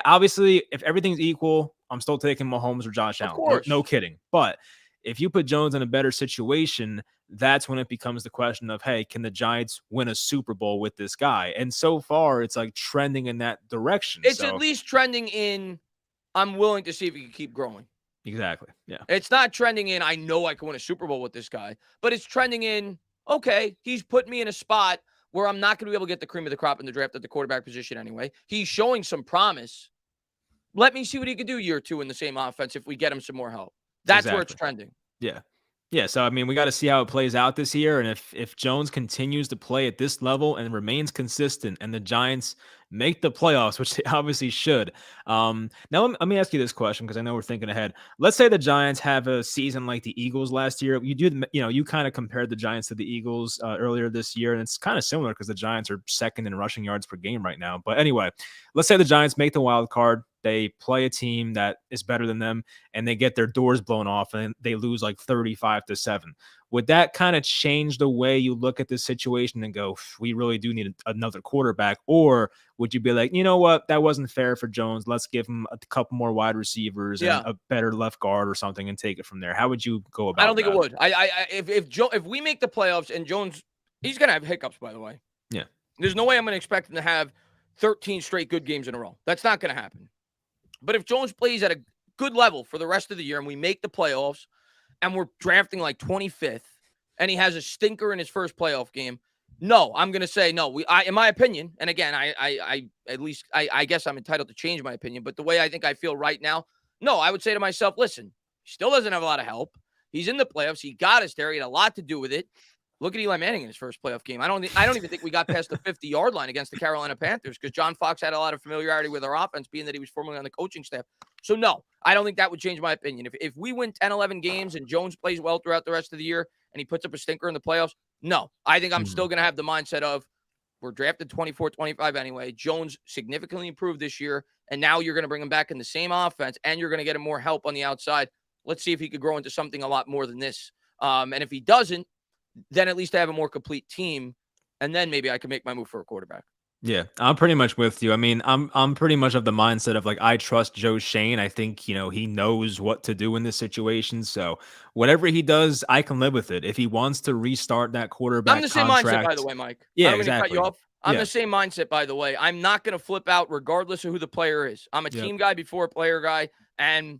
obviously if everything's equal, I'm still taking Mahomes or Josh Allen. No kidding. But if you put Jones in a better situation, that's when it becomes the question of, hey, can the Giants win a Super Bowl with this guy? And so far, it's like trending in that direction. It's at So least trending in, I'm willing to see if he can keep growing. exactly. Yeah. It's not trending in, I know I can win a Super Bowl with this guy, but it's trending in, okay, he's put me in a spot where I'm not going to be able to get the cream of the crop in the draft at the quarterback position anyway. He's showing some promise. Let me see what he can do year 2 in the same offense if we get him some more help. That's where it's trending. Yeah. Yeah, so I mean, we got to see how it plays out this year, and if Jones continues to play at this level and remains consistent, and the Giants make the playoffs, which they obviously should. Now let me ask you this question because I know we're thinking ahead. Let's say the Giants have a season like the Eagles last year. You kind of compared the Giants to the Eagles earlier this year, and it's kind of similar because the Giants are second in rushing yards per game right now. But anyway, let's say the Giants make the wild card. They play a team that is better than them, and they get their doors blown off, and they lose like 35-7. Would that kind of change the way you look at this situation and go, we really do need another quarterback? Or would you be like, you know what, that wasn't fair for Jones. Let's give him a couple more wide receivers and a better left guard or something and take it from there? How would you go about it? I don't think it would. If we make the playoffs and Jones, he's going to have hiccups, by the way. Yeah. There's no way I'm going to expect him to have 13 straight good games in a row. That's not going to happen. But if Jones plays at a good level for the rest of the year and we make the playoffs and we're drafting like 25th and he has a stinker in his first playoff game, no, I'm going to say no. In my opinion, and again, I guess I'm entitled to change my opinion, but the way I think I feel right now, no, I would say to myself, listen, he still doesn't have a lot of help. He's in the playoffs. He got us there. He had a lot to do with it. Look at Eli Manning in his first playoff game. I don't even think we got past the 50-yard line against the Carolina Panthers because John Fox had a lot of familiarity with our offense, being that he was formerly on the coaching staff. So, no, I don't think that would change my opinion. If we win 10, 11 games and Jones plays well throughout the rest of the year and he puts up a stinker in the playoffs, no. I think I'm still going to have the mindset of we're drafted 24, 25 anyway. Jones significantly improved this year, and now you're going to bring him back in the same offense, and you're going to get him more help on the outside. Let's see if he could grow into something a lot more than this. And if he doesn't, then at least I have a more complete team, and then maybe I can make my move for a quarterback. Yeah, I'm pretty much with you. I mean, I'm pretty much of the mindset of like, I trust Joe Shane. I think, he knows what to do in this situation. So whatever he does, I can live with it. If he wants to restart that quarterback I'm the same mindset, by the way, Mike. Yeah, I don't mean to cut you off. I'm Yeah. the same mindset, by the way. I'm not going to flip out regardless of who the player is. I'm a team guy before a player guy, and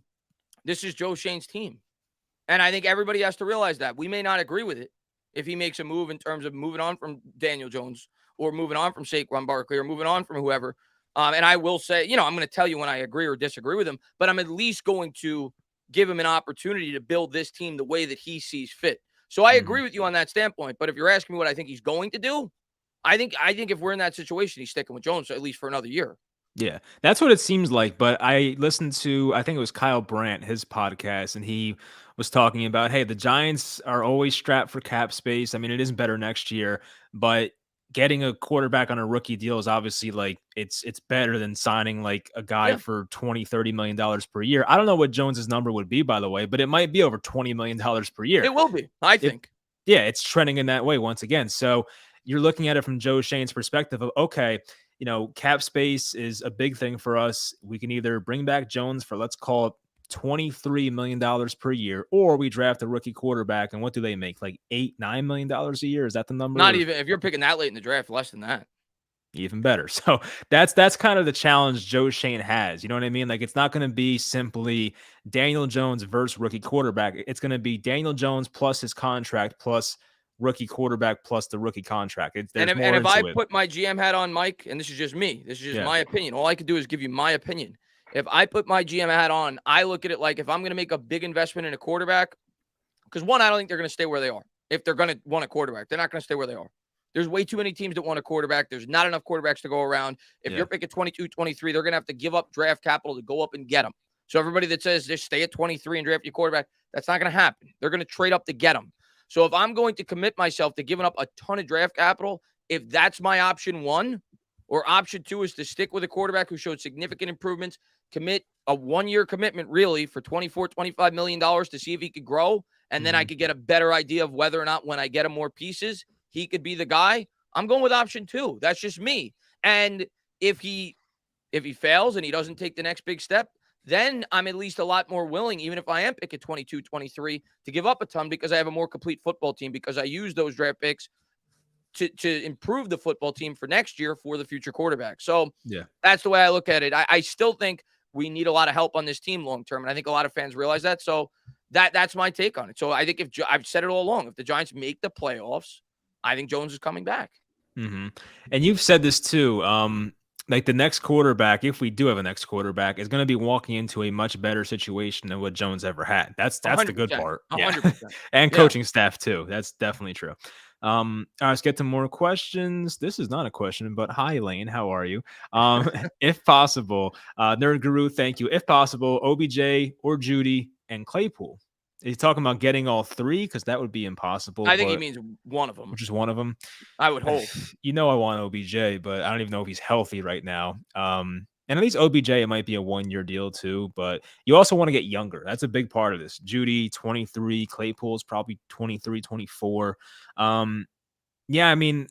this is Joe Shane's team. And I think everybody has to realize that. We may not agree with it if he makes a move in terms of moving on from Daniel Jones or moving on from Saquon Barkley or moving on from whoever. And I will say, I'm going to tell you when I agree or disagree with him, but I'm at least going to give him an opportunity to build this team the way that he sees fit. So I agree with you on that standpoint. But if you're asking me what I think he's going to do, I think if we're in that situation, he's sticking with Jones at least for another year. Yeah, that's what it seems like. But I listened to, I think it was Kyle Brandt, his podcast, and he was talking about, hey, the Giants are always strapped for cap space. I mean, it isn't better next year, but getting a quarterback on a rookie deal is obviously like it's better than signing like a guy for $20-30 million per year. I don't know what Jones's number would be, by the way, but it might be over $20 million per year. It will be, I think. It's trending in that way once again. So you're looking at it from Joe Shane's perspective of, okay, cap space is a big thing for us. We can either bring back Jones for, let's call it $23 million per year, or we draft a rookie quarterback. And what do they make? Like $8-9 million a year? Is that the number? Not even, if you're picking that late in the draft, less than that. Even better. So that's kind of the challenge Joe Shane has. You know what I mean? Like, it's not going to be simply Daniel Jones versus rookie quarterback. It's going to be Daniel Jones plus his contract plus rookie quarterback plus the rookie contract. And if I put my GM hat on, Mike, and this is just me, this is just my opinion. All I can do is give you my opinion. If I put my GM hat on, I look at it like if I'm going to make a big investment in a quarterback, because one, I don't think they're going to stay where they are. If they're going to want a quarterback, they're not going to stay where they are. There's way too many teams that want a quarterback. There's not enough quarterbacks to go around. If you're picking 22, 23, they're going to have to give up draft capital to go up and get them. So everybody that says just stay at 23 and draft your quarterback, that's not going to happen. They're going to trade up to get them. So if I'm going to commit myself to giving up a ton of draft capital, if that's my option one, or option two is to stick with a quarterback who showed significant improvements, commit a 1-year commitment really for $24, $25 million to see if he could grow, and then I could get a better idea of whether or not when I get him more pieces, he could be the guy. I'm going with option two. That's just me. And if he fails and he doesn't take the next big step, then I'm at least a lot more willing, even if I am picking 22, 23, to give up a ton because I have a more complete football team, because I use those draft picks to improve the football team for next year for the future quarterback. So Yeah. that's the way I look at it. I still think we need a lot of help on this team long term, and I think a lot of fans realize that. So that's my take on it. So I think if I've said it all along, if the Giants make the playoffs, I think Jones is coming back. Mm-hmm. And you've said this too. Like the next quarterback, if we do have a next quarterback, is going to be walking into a much better situation than what Jones ever had. That's the good 100%. part. Yeah. 100%. And Yeah. coaching staff too. That's definitely true. All right, let's get to more questions. This is not a question, but hi, Lane. How are you? If possible, Nerd Guru, thank you. If possible, OBJ or Judy and Claypool. He's talking about getting all three because that would be impossible. I think he means one of them. Just one of them. I would hope. You know, I want OBJ, but I don't even know if he's healthy right now. And at least OBJ, it might be a 1-year deal too, but you also want to get younger. That's a big part of this. Judy, 23, Claypool's probably 23, 24. Yeah, I mean,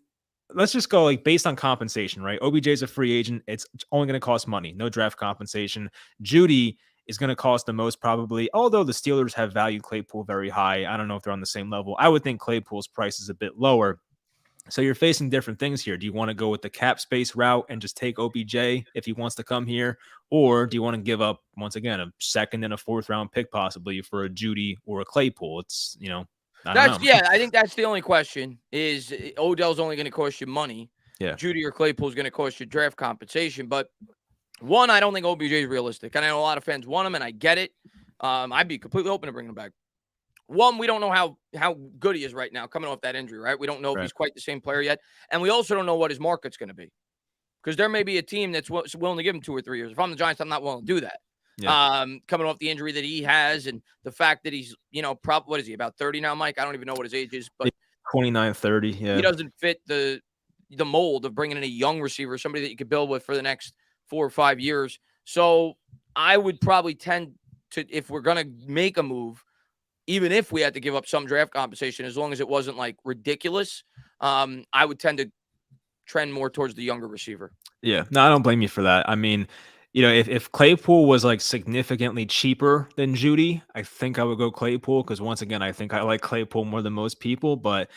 let's just go like based on compensation, right? OBJ is a free agent. It's only going to cost money, no draft compensation. Judy is going to cost the most probably, although the Steelers have valued Claypool very high. I don't know if they're on the same level. I would think Claypool's price is a bit lower. So you're facing different things here. Do you want to go with the cap space route and just take OBJ if he wants to come here? Or do you want to give up, once again, a second and a fourth round pick possibly for a Judy or a Claypool? It's, you know, I don't know. Yeah, I think that's the only question is Odell's only going to cost you money. Yeah. Judy or Claypool's going to cost you draft compensation. But one, I don't think OBJ is realistic. And I know a lot of fans want him, and I get it. I'd be completely open to bringing him back. One, we don't know how good he is right now coming off that injury, right? We don't know if he's quite the same player yet. And we also don't know what his market's going to be. Because there may be a team that's willing to give him 2 or 3 years. If I'm the Giants, I'm not willing to do that. Yeah. Coming off the injury that he has and the fact that he's, you know, what is he, about 30 now, Mike? I don't even know what his age is. But 29, 30, yeah. He doesn't fit the mold of bringing in a young receiver, somebody that you could build with for the next 4 or 5 years. So I would probably tend to, if we're going to make a move, even if we had to give up some draft compensation, as long as it wasn't like ridiculous, I would tend to trend more towards the younger receiver. Yeah, no, I don't blame you for that. I mean, you know, if Claypool was like significantly cheaper than Judy, I think I would go Claypool because once again, I think I like Claypool more than most people. But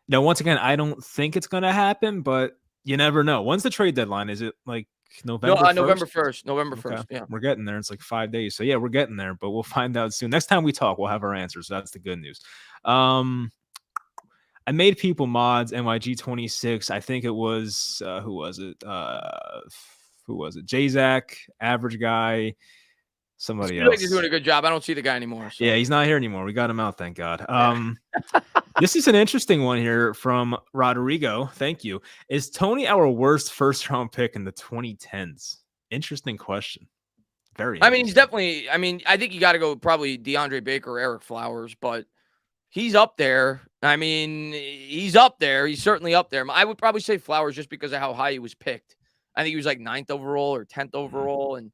you know, once again, I don't think it's going to happen, but you never know. When's the trade deadline? Is it like November 1st? November 1st. November 1st. Okay. Yeah. We're getting there. It's like 5 days. So yeah, we're getting there, but we'll find out soon. Next time we talk, we'll have our answers. So that's the good news. I made people mods NYG26. I think it was who was it? J-Zack, average guy, somebody else. He's doing a good job. I don't see the guy anymore. So. Yeah, he's not here anymore. We got him out, thank God. This is an interesting one here from Rodrigo. Thank you. Is Toney our worst first-round pick in the 2010s? Interesting question. Very. I mean, he's definitely. I mean, I think you got to go probably DeAndre Baker or Eric Flowers, but he's up there. I mean, he's up there. He's certainly up there. I would probably say Flowers just because of how high he was picked. I think he was like 9th overall or 10th overall, and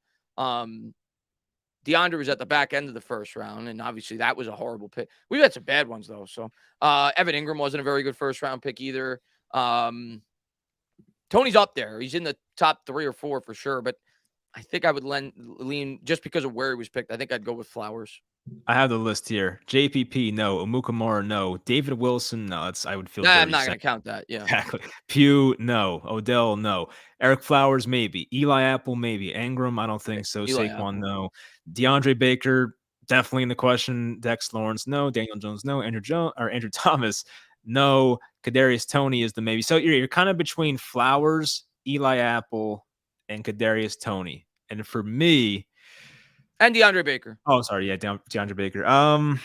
DeAndre was at the back end of the first round, and obviously that was a horrible pick. We've had some bad ones though. So Evan Ingram wasn't a very good first round pick either. Toney's up there. He's in the top 3 or 4 for sure, but I think I would lean just because of where he was picked. I think I'd go with Flowers. I have the list here. JPP, no. Amukamara, no. David Wilson, no. I would feel. I'm not going to count that. Yeah. Exactly. Pugh, no. Odell, no. Eric Flowers, maybe. Eli Apple, maybe. Ingram, I don't think so. Eli Saquon, Apple. no. DeAndre Baker, definitely in the question. Dex Lawrence, no. Daniel Jones, no. Andrew Thomas, no. Kadarius Toney is the maybe. So you're kind of between Flowers, Eli Apple, and Kadarius Toney. And for me, and DeAndre Baker. Oh, sorry. Yeah, DeAndre Baker. I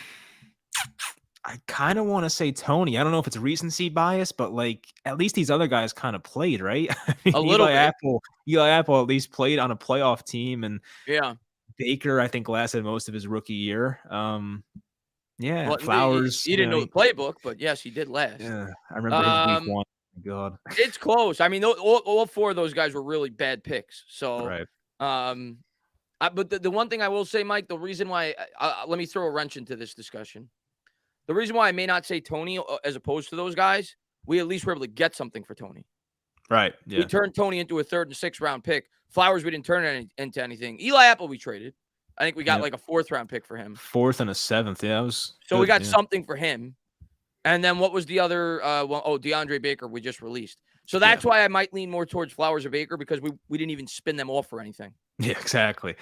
kind of want to say Toney. I don't know if it's recency bias, but like at least these other guys kind of played, right? I mean, a little bit. Eli Apple at least played on a playoff team, and yeah, Baker I think lasted most of his rookie year. Yeah, well, Flowers. He didn't know the playbook, but yes, he did last. Yeah, I remember his week 1. God, it's close. I mean, all 4 of those guys were really bad picks. So, right. But the one thing I will say, Mike, the reason why let me throw a wrench into this discussion. The reason why I may not say Toney as opposed to those guys, we at least were able to get something for Toney. Right. Yeah. We turned Toney into a 3rd and 6th round pick. Flowers, we didn't turn it into anything. Eli Apple, we traded. I think we got Yep. like a 4th round pick for him. 4th and a 7th. Yeah, that was So we good. got Yeah. something for him. And then what was the other one? Oh, DeAndre Baker we just released. So Yeah. that's why I might lean more towards Flowers or Baker because we didn't even spin them off for anything. Yeah, exactly.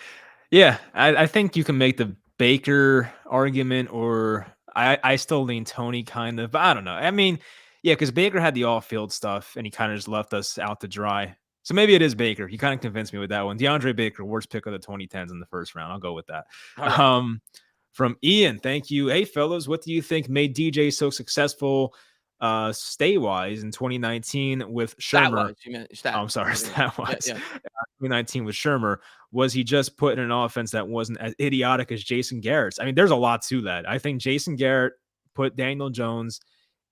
Yeah, I think you can make the Baker argument, or I still lean Toney kind of, but I don't know. I mean, yeah, because Baker had the off-field stuff, and he kind of just left us out to dry. So maybe it is Baker. You kind of convinced me with that one. DeAndre Baker, worst pick of the 2010s in the first round. I'll go with that. All right. From Ian, thank you. Hey, fellas, what do you think made DJ so successful stay-wise in 2019 with Shermer? Stat-wise, you meant Oh, stat. I'm sorry, stat-wise. Yeah. 2019 with Shermer, was he just put in an offense that wasn't as idiotic as Jason Garrett's? I mean, there's a lot to that. I think Jason Garrett put Daniel Jones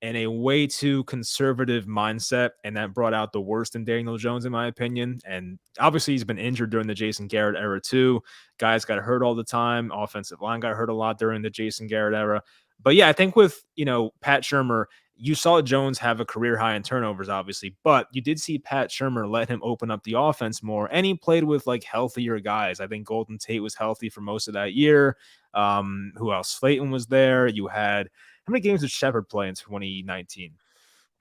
in a way too conservative mindset, and that brought out the worst in Daniel Jones, in my opinion. And obviously, he's been injured during the Jason Garrett era too. Guys got hurt all the time. Offensive line got hurt a lot during the Jason Garrett era. But yeah, I think with Pat Shurmur, you saw Jones have a career high in turnovers, obviously, but you did see Pat Shurmur let him open up the offense more, and he played with like healthier guys. I think Golden Tate was healthy for most of that year. Who else? Slayton was there. You had, how many games did Shepard play in 2019?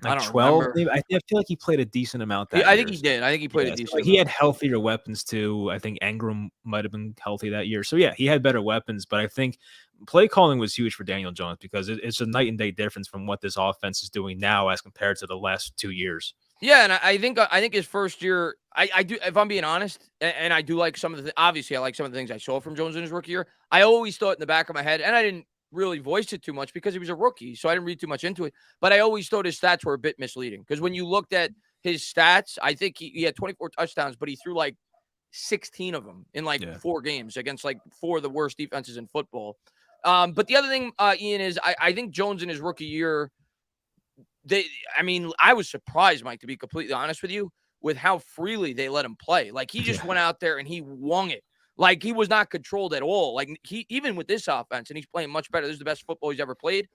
I Like don't 12. remember. I feel like he played a decent amount that I year. think he did. I think he played a So, decent like, he had amount. healthier weapons too. I think Engram might have been healthy that year. So yeah, he had better weapons, but I think play calling was huge for Daniel Jones because it's a night and day difference from what this offense is doing now as compared to the last 2 years. Yeah, and I think his first year, I do, if I'm being honest, and I do like some of the, obviously I like some of the things I saw from Jones in his rookie year. I always thought in the back of my head, and I didn't really voice it too much because he was a rookie, so I didn't read too much into it. But I always thought his stats were a bit misleading because when you looked at his stats, I think he had 24 touchdowns, but he threw like 16 of them in like 4 games against like 4 of the worst defenses in football. But the other thing, Ian, is I think Jones in his rookie year, I was surprised, Mike, to be completely honest with you, with how freely they let him play. Like he just went out there and he wung it. Like he was not controlled at all. Like he, even with this offense, and he's playing much better. This is the best football he's ever played.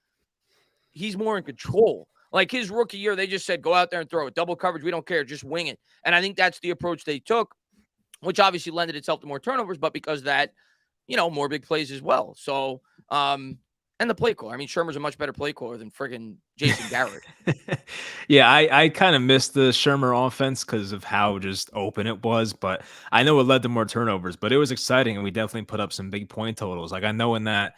He's more in control. Like his rookie year, they just said, go out there and throw it. Double coverage, we don't care. Just wing it. And I think that's the approach they took, which obviously lended itself to more turnovers, but because of that, more big plays as well. So, and the play caller. I mean, Shermer's a much better play caller than friggin' Jason Garrett. Yeah, I kind of missed the Shermer offense because of how just open it was, but I know it led to more turnovers, but it was exciting, and we definitely put up some big point totals. Like I know in that,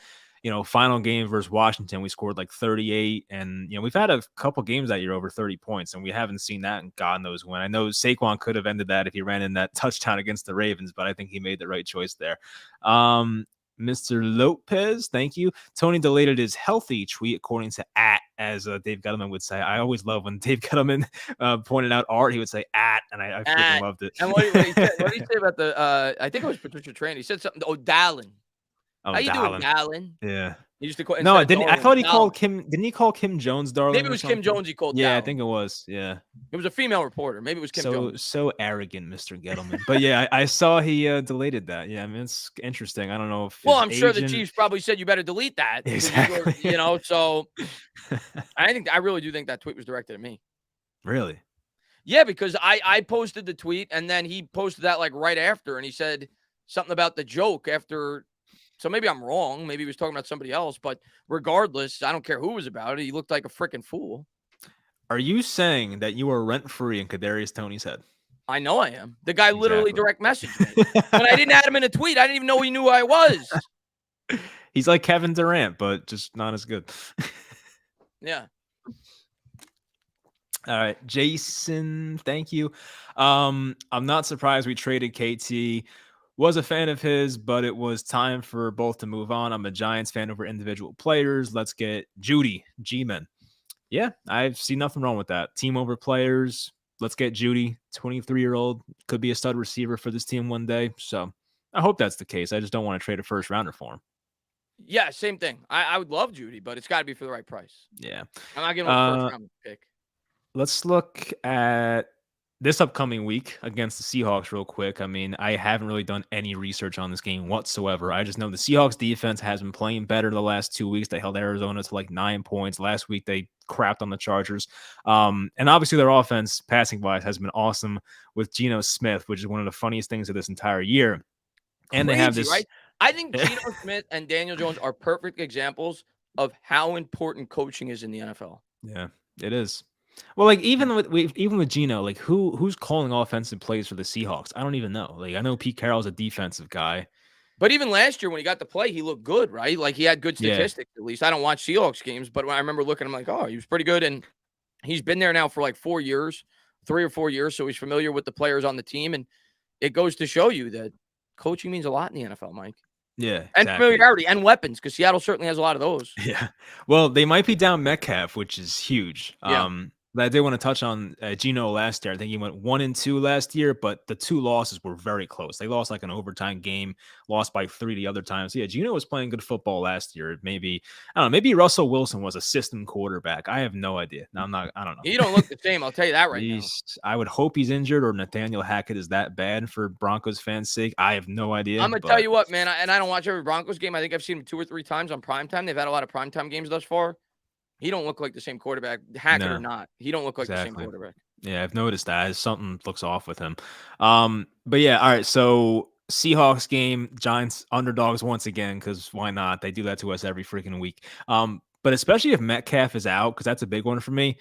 final game versus Washington, we scored like 38, and we've had a couple games that year over 30 points, and we haven't seen that in God knows when. I know Saquon could have ended that if he ran in that touchdown against the Ravens, but I think he made the right choice there. Mr. Lopez, thank you. Toney deleted his healthy tweet according to as Dave Gettleman would say. I always love when Dave Gettleman pointed out art, he would say and I freaking loved it. And what did he say about the, I think it was Patricia Train. He said something, Dallin. How you doing, Dallin? Yeah. He used to call, no, didn't. I thought he called Kim. Didn't he call Kim Jones darling? Maybe it was Kim Jones he called. Yeah, Dallin. I think it was. Yeah, it was a female reporter. Maybe it was Kim Jones. So arrogant, Mr. Gettleman. But yeah, I saw he deleted that. Yeah, I mean it's interesting. I don't know if. Well, I'm sure the Chiefs probably said you better delete that. Exactly. So I really do think that tweet was directed at me. Really? Yeah, because I posted the tweet and then he posted that like right after, and he said something about the joke after. So maybe I'm wrong. Maybe he was talking about somebody else. But regardless, I don't care who was about it. He looked like a freaking fool. Are you saying that you are rent-free in Kadarius Toney's head? I know I am. The guy literally direct messaged me. When I didn't add him in a tweet, I didn't even know he knew who I was. He's like Kevin Durant, but just not as good. Yeah. All right, Jason, thank you. I'm not surprised we traded KT. Was a fan of his, but it was time for both to move on. I'm a Giants fan over individual players. Let's get Judy, G-Men. Yeah, I see nothing wrong with that. Team over players. Let's get Judy, 23-year-old. Could be a stud receiver for this team one day. So I hope that's the case. I just don't want to trade a first rounder for him. Yeah, same thing. I would love Judy, but it's got to be for the right price. Yeah. I'm not giving him a first round pick. Let's look at this upcoming week against the Seahawks real quick. I mean, I haven't really done any research on this game whatsoever. I just know the Seahawks defense has been playing better the last 2 weeks. They held Arizona to like 9 points. Last week, they crapped on the Chargers. And obviously their offense, passing-wise, has been awesome with Geno Smith, which is one of the funniest things of this entire year. And they have this, right? I think Geno Smith and Daniel Jones are perfect examples of how important coaching is in the NFL. Yeah, it is. Well, like even with Geno, like who's calling offensive plays for the Seahawks? I don't even know. Like I know Pete Carroll's a defensive guy. But even last year when he got to play, he looked good, right? Like he had good Yeah, statistics at least. I don't watch Seahawks games, but when I remember looking, I'm like, oh, he was pretty good. And he's been there now for like 4 years, 3 or 4 years. So he's familiar with the players on the team. And it goes to show you that coaching means a lot in the NFL, Mike. yeah, And exactly. familiarity and weapons, because Seattle certainly has a lot of those. Yeah. Well, they might be down Metcalf, which is huge. Yeah. But I did want to touch on Geno last year. I think he went 1-2 last year, but the 2 losses were very close. They lost like an overtime game, lost by 3 the other times. So yeah, Geno was playing good football last year. Maybe I don't know. Maybe Russell Wilson was a system quarterback. I have no idea. No, I'm not. I don't know. He don't look the same. I'll tell you that right now. I would hope he's injured or Nathaniel Hackett is that bad for Broncos fans' sake. I have no idea. I'm gonna tell you what, man. I don't watch every Broncos game. I think I've seen him 2 or 3 times on primetime. They've had a lot of primetime games thus far. He don't look like the same quarterback, Hackett or not. He don't look like the same Exactly. quarterback. Yeah, I've noticed that. Something looks off with him. But yeah, all right. So Seahawks game, Giants underdogs once again, because why not? They do that to us every freaking week. But especially if Metcalf is out, because that's a big one for me.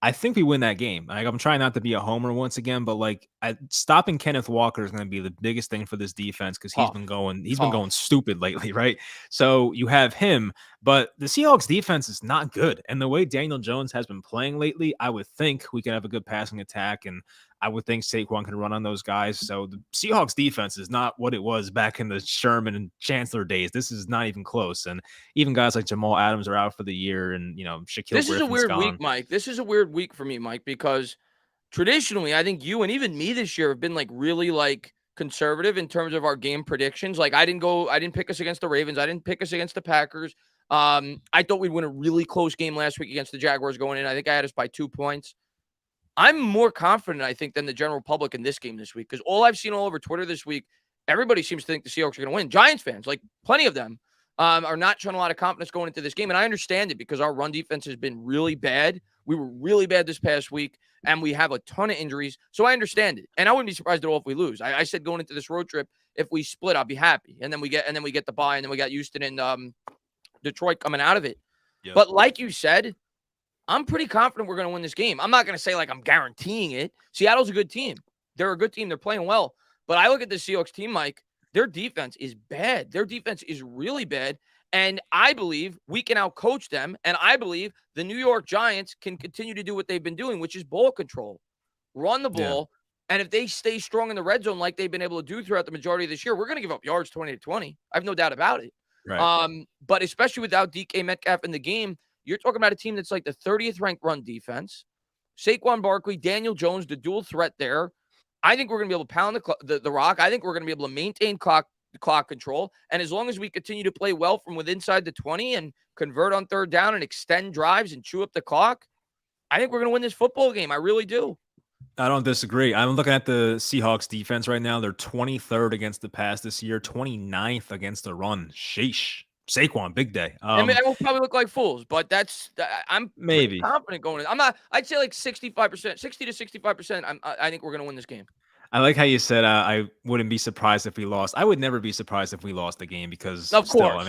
I think we win that game. Like, I'm trying not to be a homer once again, but like stopping Kenneth Walker is going to be the biggest thing for this defense because he's been going stupid lately, right? So you have him, but the Seahawks defense is not good. And the way Daniel Jones has been playing lately, I would think we could have a good passing attack, and I would think Saquon can run on those guys. So the Seahawks defense is not what it was back in the Sherman and Chancellor days. This is not even close. And even guys like Jamal Adams are out for the year, and Shaquille This is a Griffin's weird gone. week, Mike. This is a weird week for me, Mike, because traditionally, I think you and even me this year have been like really like conservative in terms of our game predictions. Like I didn't pick us against the Ravens. I didn't pick us against the Packers. I thought we'd win a really close game last week against the Jaguars going in. I think I had us by 2 points. I'm more confident, I think, than the general public in this game this week because all I've seen all over Twitter this week, everybody seems to think the Seahawks are going to win. Giants fans, like plenty of them, are not showing a lot of confidence going into this game. And I understand it because our run defense has been really bad. We were really bad this past week, and we have a ton of injuries. So I understand it. And I wouldn't be surprised at all if we lose. I said going into this road trip, if we split, I'll be happy. And then we get the bye, and then we got Houston and Detroit coming out of it. Yep. But like you said, I'm pretty confident we're going to win this game. I'm not going to say like I'm guaranteeing it. Seattle's a good team. They're a good team. They're playing well. But I look at the Seahawks team, Mike, their defense is bad. Their defense is really bad. And I believe we can outcoach them. And I believe the New York Giants can continue to do what they've been doing, which is ball control, run the ball. Yeah. And if they stay strong in the red zone like they've been able to do throughout the majority of this year, we're going to give up yards 20-20. I have no doubt about it. Right. But especially without DK Metcalf in the game, you're talking about a team that's like the 30th ranked run defense. Saquon Barkley, Daniel Jones, the dual threat there. I think we're going to be able to pound the rock. I think we're going to be able to maintain clock control. And as long as we continue to play well from within inside the 20 and convert on third down and extend drives and chew up the clock, I think we're going to win this football game. I really do. I don't disagree. I'm looking at the Seahawks defense right now. They're 23rd against the pass this year, 29th against the run. Sheesh. Saquon, big day. I mean, we'll probably look like fools, but I'm maybe confident going in. I'd say like 65%, 60 to 65%. I think we're going to win this game. I like how you said I wouldn't be surprised if we lost. I would never be surprised if we lost the game because of course.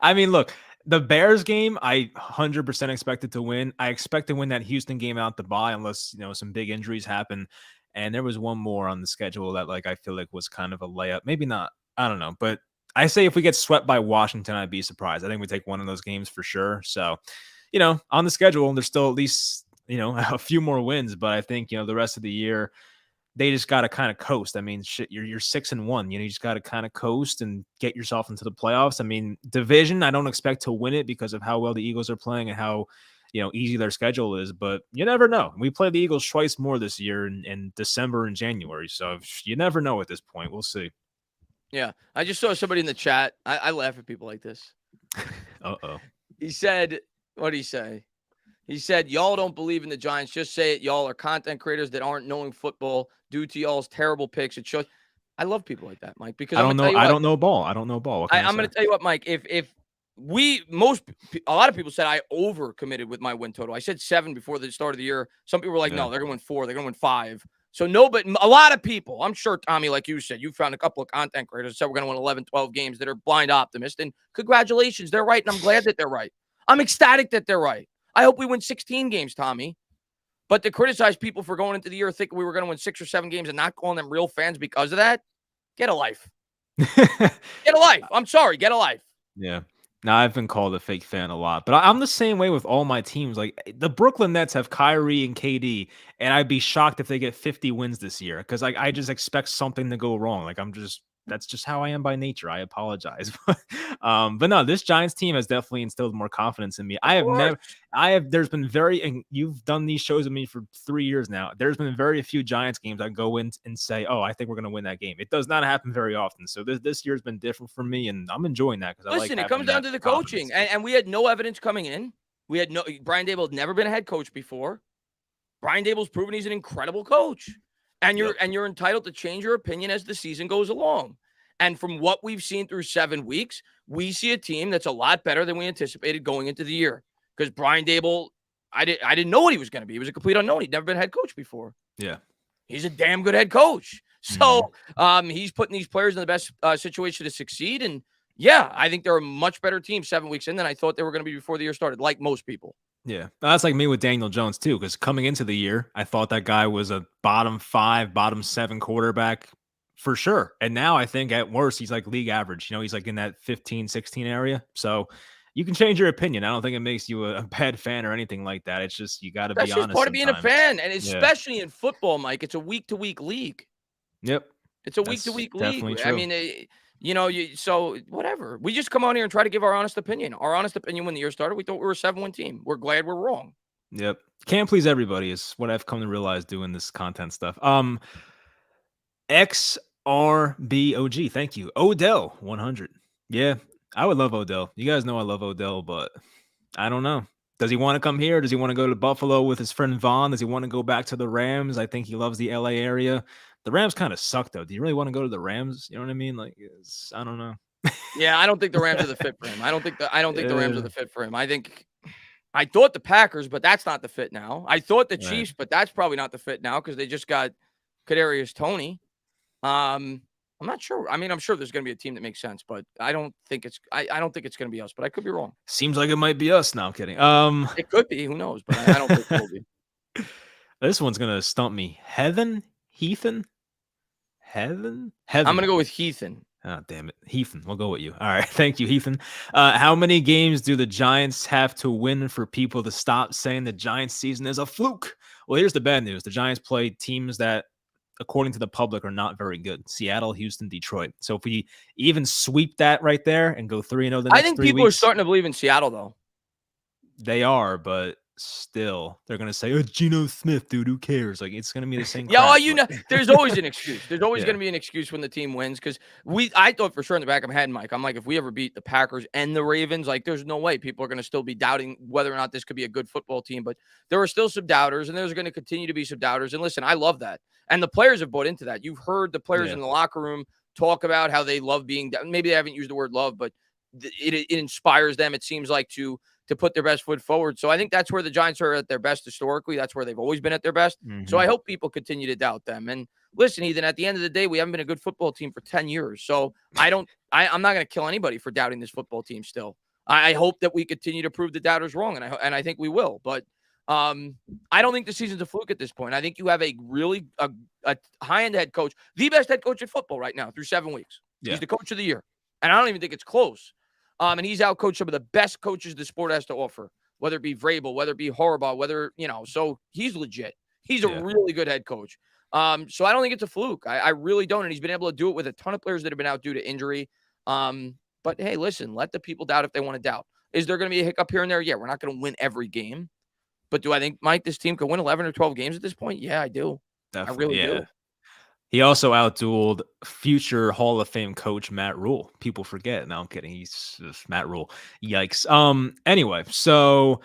I mean, look, the Bears game, I 100% expected to win. I expect to win that Houston game out the bye unless, some big injuries happen. And there was one more on the schedule that I feel like was kind of a layup. Maybe not. I don't know. But I say if we get swept by Washington, I'd be surprised. I think we take one of those games for sure. So, on the schedule, there's still at least, a few more wins. But I think, the rest of the year, they just got to kind of coast. I mean, shit, you're 6-1. You just got to kind of coast and get yourself into the playoffs. I mean, division, I don't expect to win it because of how well the Eagles are playing and how, easy their schedule is. But you never know. We play the Eagles twice more this year in December and January. So you never know at this point. We'll see. Yeah, I just saw somebody in the chat. I laugh at people like this. Uh-oh. He said, what did he say? He said, y'all don't believe in the Giants. Just say it. Y'all are content creators that aren't knowing football due to y'all's terrible picks. It shows. I love people like that, Mike, because I don't know ball. I don't know ball. I'm going to tell you what, Mike, if a lot of people said I over committed with my win total. I said 7 before the start of the year. Some people were like, no, they're going to win 4. They're going to win 5. So no, but a lot of people, I'm sure, Tommy, like you said, you found a couple of content creators that said we're going to win 11, 12 games that are blind optimists. And congratulations, they're right. And I'm glad that they're right. I'm ecstatic that they're right. I hope we win 16 games, Tommy. But to criticize people for going into the year thinking we were going to win 6 or 7 games and not calling them real fans because of that, get a life. Get a life. I'm sorry. Get a life. Yeah. Now, I've been called a fake fan a lot, but I'm the same way with all my teams. Like the Brooklyn Nets have Kyrie and KD, and I'd be shocked if they get 50 wins this year because I just expect something to go wrong. Like that's just how I am by nature. I apologize. But no, this Giants team has definitely instilled more confidence in me. There's been and you've done these shows with me for 3 years now. There's been very few Giants games I go in and say, oh, I think we're going to win that game. It does not happen very often. So this year's been different for me, and I'm enjoying that because Listen, it comes down to the coaching, and we had no evidence coming in. Brian Dable had never been a head coach before. Brian Dable's proven he's an incredible coach. And you're entitled to change your opinion as the season goes along. And from what we've seen through 7 weeks, we see a team that's a lot better than we anticipated going into the year. Because Brian Dable, I didn't know what he was going to be. He was a complete unknown. He'd never been a head coach before. Yeah. He's a damn good head coach. So he's putting these players in the best situation to succeed. And yeah, I think they're a much better team 7 weeks in than I thought they were going to be before the year started, like most people. Yeah, that's like me with Daniel Jones too. Because coming into the year, I thought that guy was a bottom 5, bottom 7 quarterback for sure. And now I think at worst, he's like league average. He's like in that 15, 16 area. So you can change your opinion. I don't think it makes you a bad fan or anything like that. It's just you got to be honest. That's just part of being a fan, and especially in football, Mike. It's a week-to-week league. Yep, it's a week-to-week league. I mean, so whatever. We just come on here and try to give our honest opinion. Our honest opinion when the year started, we thought we were a 7-win team. We're glad we're wrong. Yep, can't please everybody is what I've come to realize doing this content stuff. XRBOG, thank you. Odell 100. Yeah, I would love Odell. You guys know I love Odell, but I don't know. Does he want to come here? Does he want to go to Buffalo with his friend Vaughn? Does he want to go back to the Rams? I think he loves the LA area. The Rams kind of suck, though. Do you really want to go to the Rams? You know what I mean? Like, I don't know. Yeah, I don't think the Rams are the fit for him. I don't think the Rams are the fit for him. I thought the Packers, but that's not the fit now. I thought the Chiefs, but that's probably not the fit now because they just got Kadarius Toney. I'm not sure. I mean, I'm sure there's going to be a team that makes sense, but I don't think it's going to be us, but I could be wrong. Seems like it might be us. No, I'm kidding. It could be. Who knows? But I don't think it will be. This one's going to stump me. Heathen? I'm going to go with Heathen. Oh, damn it. Heathen, we'll go with you. All right. Thank you, Heathen. How many games do the Giants have to win for people to stop saying the Giants season is a fluke? Well, here's the bad news. The Giants play teams that, according to the public, are not very good. Seattle, Houston, Detroit. So if we even sweep that right there and go 3-0 the next 3 weeks. I think people are starting to believe in Seattle, though. They are, but still, they're going to say, oh, Geno Smith, dude, who cares? Like, it's going to be the same. Yeah, well, there's always an excuse. There's always going to be an excuse when the team wins because I thought for sure in the back of my head, Mike, I'm like, if we ever beat the Packers and the Ravens, like, there's no way people are going to still be doubting whether or not this could be a good football team. But there are still some doubters, and there's going to continue to be some doubters. And listen, I love that. And the players have bought into that. You've heard the players in the locker room talk about how they love being – maybe they haven't used the word love, but it inspires them, it seems like, to put their best foot forward. So I think that's where the Giants are at their best historically. That's where they've always been at their best. Mm-hmm. So I hope people continue to doubt them. And listen, Ethan, at the end of the day, we haven't been a good football team for 10 years. So I'm not going to kill anybody for doubting this football team still. I hope that we continue to prove the doubters wrong, and I think we will. But I don't think the season's a fluke at this point. I think you have a really a high-end head coach, the best head coach in football right now through 7 weeks. Yeah. He's the coach of the year. And I don't even think it's close. And he's outcoached some of the best coaches the sport has to offer, whether it be Vrabel, whether it be Harbaugh, so he's legit. He's a really good head coach. So I don't think it's a fluke. I really don't. And he's been able to do it with a ton of players that have been out due to injury. But hey, listen, let the people doubt if they want to doubt. Is there going to be a hiccup here and there? Yeah, we're not going to win every game. But do I think, Mike, this team could win 11 or 12 games at this point? Yeah, I do. Definitely, I really do. He also outdueled future Hall of Fame coach Matt Rule. People forget. No, I'm kidding. He's Matt Rule. Yikes. Anyway, so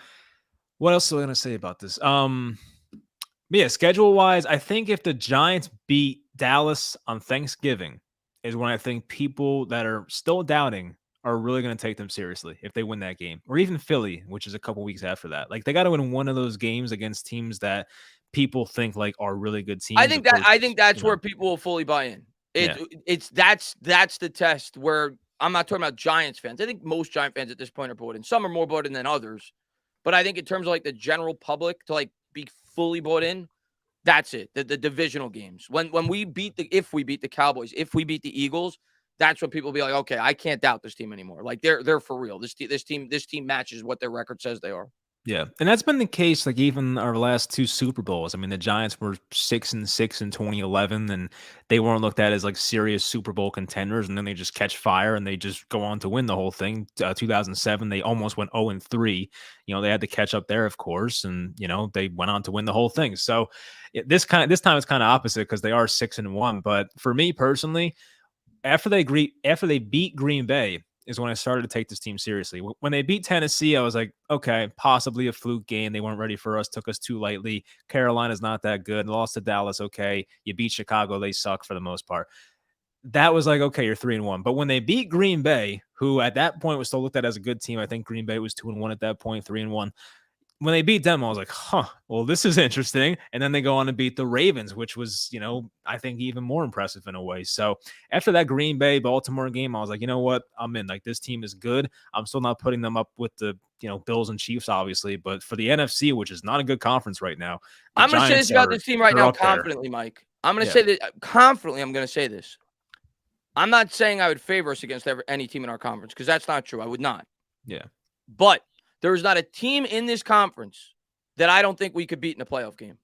what else am I going to say about this? Yeah, schedule-wise, I think if the Giants beat Dallas on Thanksgiving is when I think people that are still doubting are really going to take them seriously if they win that game. Or even Philly, which is a couple weeks after that. Like, they got to win one of those games against teams that people think like are really good I teams. think Of that course, I think that's you where know, people will fully buy in. yeah, It's that's the test where I'm not talking about Giants fans. I think most Giant fans at this point are bought in. Some are more bought in than others. But I think in terms of like the general public to like be fully bought in, that's it. The divisional games. When we beat if we beat the Cowboys, if we beat the Eagles, that's when people will be like, okay, I can't doubt this team anymore. Like they're for real. This team matches what their record says they are. yeah, and that's been the case. Like even our last two Super Bowls. I mean, the Giants were 6-6 in 2011, and they weren't looked at as like serious Super Bowl contenders. And then they just catch fire and they just go on to win the whole thing. 2007, they almost went 0-3. You know, they had to catch up there, of course, and you know they went on to win the whole thing. So this time it's kind of opposite because they are 6-1. But for me personally, after they beat Green Bay is when I started to take this team seriously. When they beat Tennessee, I was like, okay, possibly a fluke game. They weren't ready for us, took us too lightly. Carolina's not that good. Lost to Dallas, okay. You beat Chicago, they suck for the most part. That was like, okay, you're 3-1. But when they beat Green Bay, who at that point was still looked at as a good team, I think Green Bay was 2-1 at that point, 3-1. When they beat them, I was like, huh, well, this is interesting. And then they go on to beat the Ravens, which was, you know, I think even more impressive in a way. So after that Green Bay Baltimore game, I was like, you know what? I'm in. Like, this team is good. I'm still not putting them up with the, you know, Bills and Chiefs, obviously. But for the NFC, which is not a good conference right now, the I'm going to say Giants this about this team right they're now up there. confidently, Mike. I'm going to Yeah. say that confidently. I'm going to say this. I'm not saying I would favor us against any team in our conference because that's not true. I would not. Yeah. But there is not a team in this conference that I don't think we could beat in a playoff game.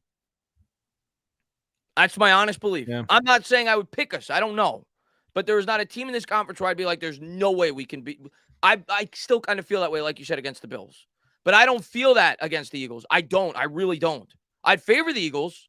That's my honest belief. Yeah. I'm not saying I would pick us. I don't know. But there is not a team in this conference where I'd be like, there's no way we can beat. I still kind of feel that way, like you said, against the Bills. But I don't feel that against the Eagles. I don't. I really don't. I'd favor the Eagles,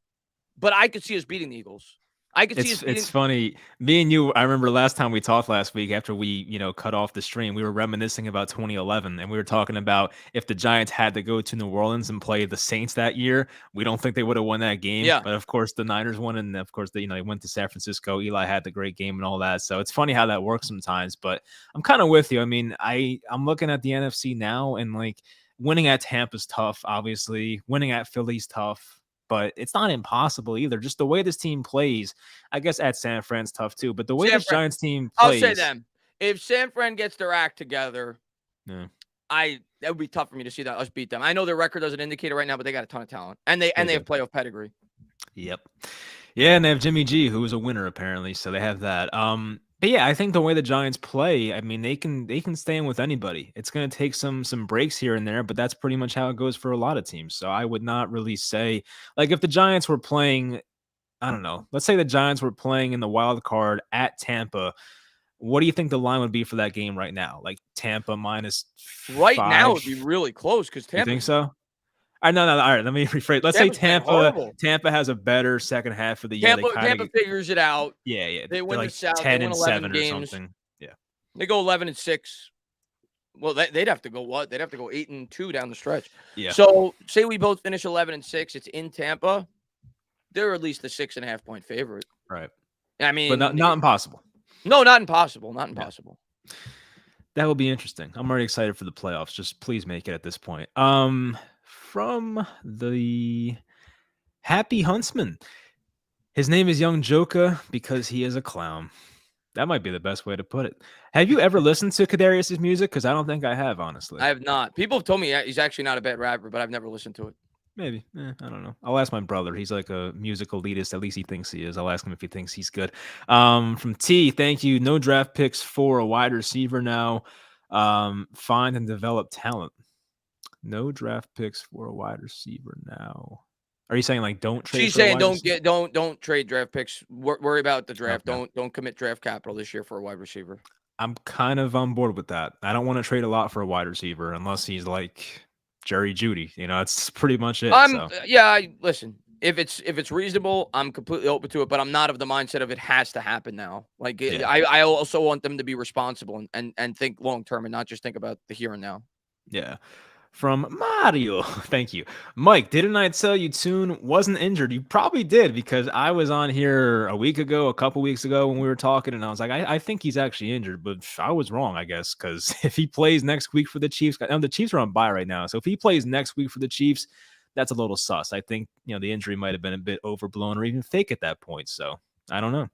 but I could see us beating the Eagles. I could see us beating. It's funny. Me and you, I remember last time we talked last week after we, you know, cut off the stream, we were reminiscing about 2011 and we were talking about if the Giants had to go to New Orleans and play the Saints that year, we don't think they would have won that game. Yeah. But of course the Niners won, and of course they, you know, they went to San Francisco. Eli had the great game and all that. So it's funny how that works sometimes, but I'm kind of with you. I mean, I'm looking at the NFC now and like winning at Tampa's tough, obviously. Winning at Philly's tough. But it's not impossible either. Just the way this team plays, I guess at San Fran's tough too. But the way this Giants team plays, I'll say them. If San Fran gets their act together, yeah, that would be tough for me to see that us beat them. I know their record doesn't indicate it right now, but they got a ton of talent, and they have playoff pedigree. Yep. Yeah, and they have Jimmy G, who is a winner apparently, so they have that. But yeah, I think the way the Giants play, I mean, they can stay in with anybody. It's going to take some breaks here and there, but that's pretty much how it goes for a lot of teams. So I would not really say, like, if the Giants were playing, I don't know, let's say the Giants were playing in the wild card at Tampa. What do you think the line would be for that game right now? Like Tampa minus right 5? Now it would be really close because Tampa. You think so? No. All right, let me rephrase. Let's say Tampa has a better second half of the year. Tampa figures it out. Yeah. They win like the South. 10-7 games. or something. Yeah. They go 11-6. Well, they'd have to go what? They'd have to go 8-2 down the stretch. Yeah. So say we both finish 11-6. It's in Tampa. They're at least a 6.5 point favorite. Right. I mean, but not impossible. No, not impossible. Not impossible. Yeah. That will be interesting. I'm already excited for the playoffs. Just please make it at this point. From the Happy Huntsman. His name is Young Joka because he is a clown. That might be the best way to put it. Have you ever listened to Kadarius' music? Because I don't think I have, honestly. I have not. People have told me he's actually not a bad rapper, but I've never listened to it. Maybe. I don't know. I'll ask my brother. He's like a musical elitist. At least he thinks he is. I'll ask him if he thinks he's good. From T, thank you. No draft picks for a wide receiver now. Find and develop talent. No draft picks for a wide receiver now. Are you saying like don't trade? She's saying don't trade draft picks. Worry about the draft. Okay. Don't commit draft capital this year for a wide receiver. I'm kind of on board with that. I don't want to trade a lot for a wide receiver unless he's like Jerry Jeudy. You know, that's pretty much it. Listen. If it's reasonable, I'm completely open to it, but I'm not of the mindset of it has to happen now. Like I also want them to be responsible and think long term and not just think about the here and now. Yeah. From Mario. Thank you. Mike, didn't I tell you Tune wasn't injured? You probably did because I was on here a couple weeks ago when we were talking, and I was like, I think he's actually injured, but I was wrong, I guess, because if he plays next week for the Chiefs, the Chiefs are on bye right now. So if he plays next week for the Chiefs, that's a little sus. I think, the injury might have been a bit overblown or even fake at that point. So I don't know.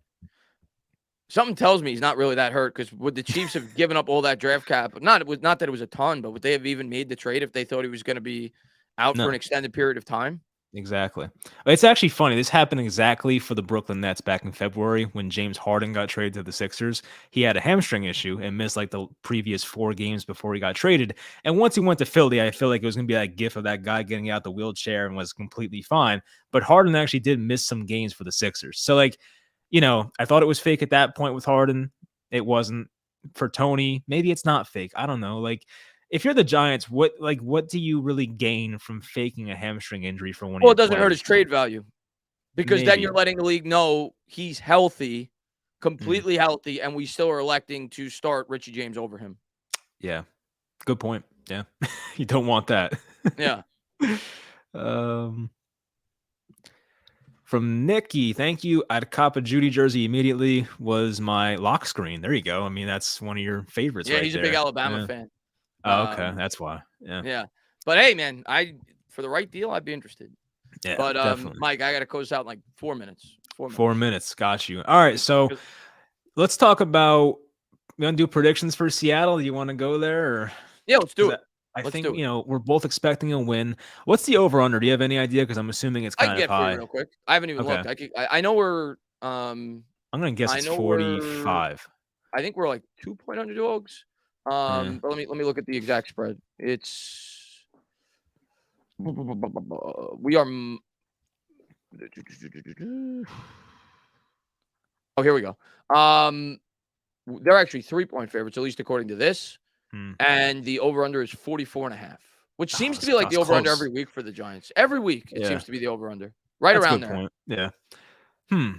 Something tells me he's not really that hurt, because would the Chiefs have given up all that draft cap? Not that it was a ton, but would they have even made the trade if they thought he was going to be out for an extended period of time? Exactly. It's actually funny. This happened exactly for the Brooklyn Nets back in February when James Harden got traded to the Sixers. He had a hamstring issue and missed like the previous 4 games before he got traded. And once he went to Philly, I feel like it was going to be that gif of that guy getting out the wheelchair and was completely fine. But Harden actually did miss some games for the Sixers. So I thought it was fake at that point with Harden. It wasn't. For Toney, maybe it's not fake. I don't know. If you're the Giants, what do you really gain from faking a hamstring injury for one of your It doesn't players? hurt his trade value, because then you're letting the league know he's healthy, completely healthy, and we still are electing to start Richie James over him. Yeah. Good point. Yeah. You don't want that. Yeah. From Nikki, thank you. I'd cop a Judy jersey immediately. Was my lock screen. There you go. I mean, that's one of your favorites. Yeah, right he's there. a big Alabama fan. Oh, okay. That's why. Yeah. Yeah. But hey, man, for the right deal, I'd be interested. Yeah. But definitely. Mike, I got to close out in like 4 minutes. 4 minutes. Got you. All right. So let's talk about, we want to do predictions for Seattle. Do you want to go there? Or? Yeah, let's do it. I think, we're both expecting a win. What's the over-under? Do you have any idea? Because I'm assuming it's kind of high. I can get for you real quick. I haven't even looked. I know we're I'm going to guess it's 45. I think we're like 2-point underdogs. But let me look at the exact spread. It's we are. Oh, here we go. They're actually 3-point favorites, at least according to this. And the over-under is 44.5, which seems to be like the over-under every week for the Giants. Every week, it seems to be the over-under. Right around there. Point. Yeah. All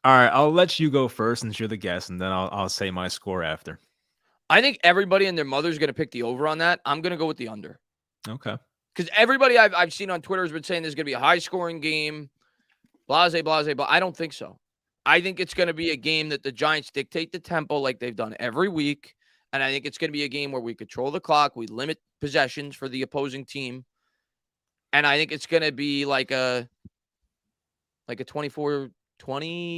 right, I'll let you go first since you're the guest, and then I'll say my score after. I think everybody and their mother's going to pick the over on that. I'm going to go with the under. Okay. Because everybody I've seen on Twitter has been saying there's going to be a high-scoring game, blase, but I don't think so. I think it's going to be a game that the Giants dictate the tempo like they've done every week. And I think it's going to be a game where we control the clock. We limit possessions for the opposing team. And I think it's going to be like a 24-20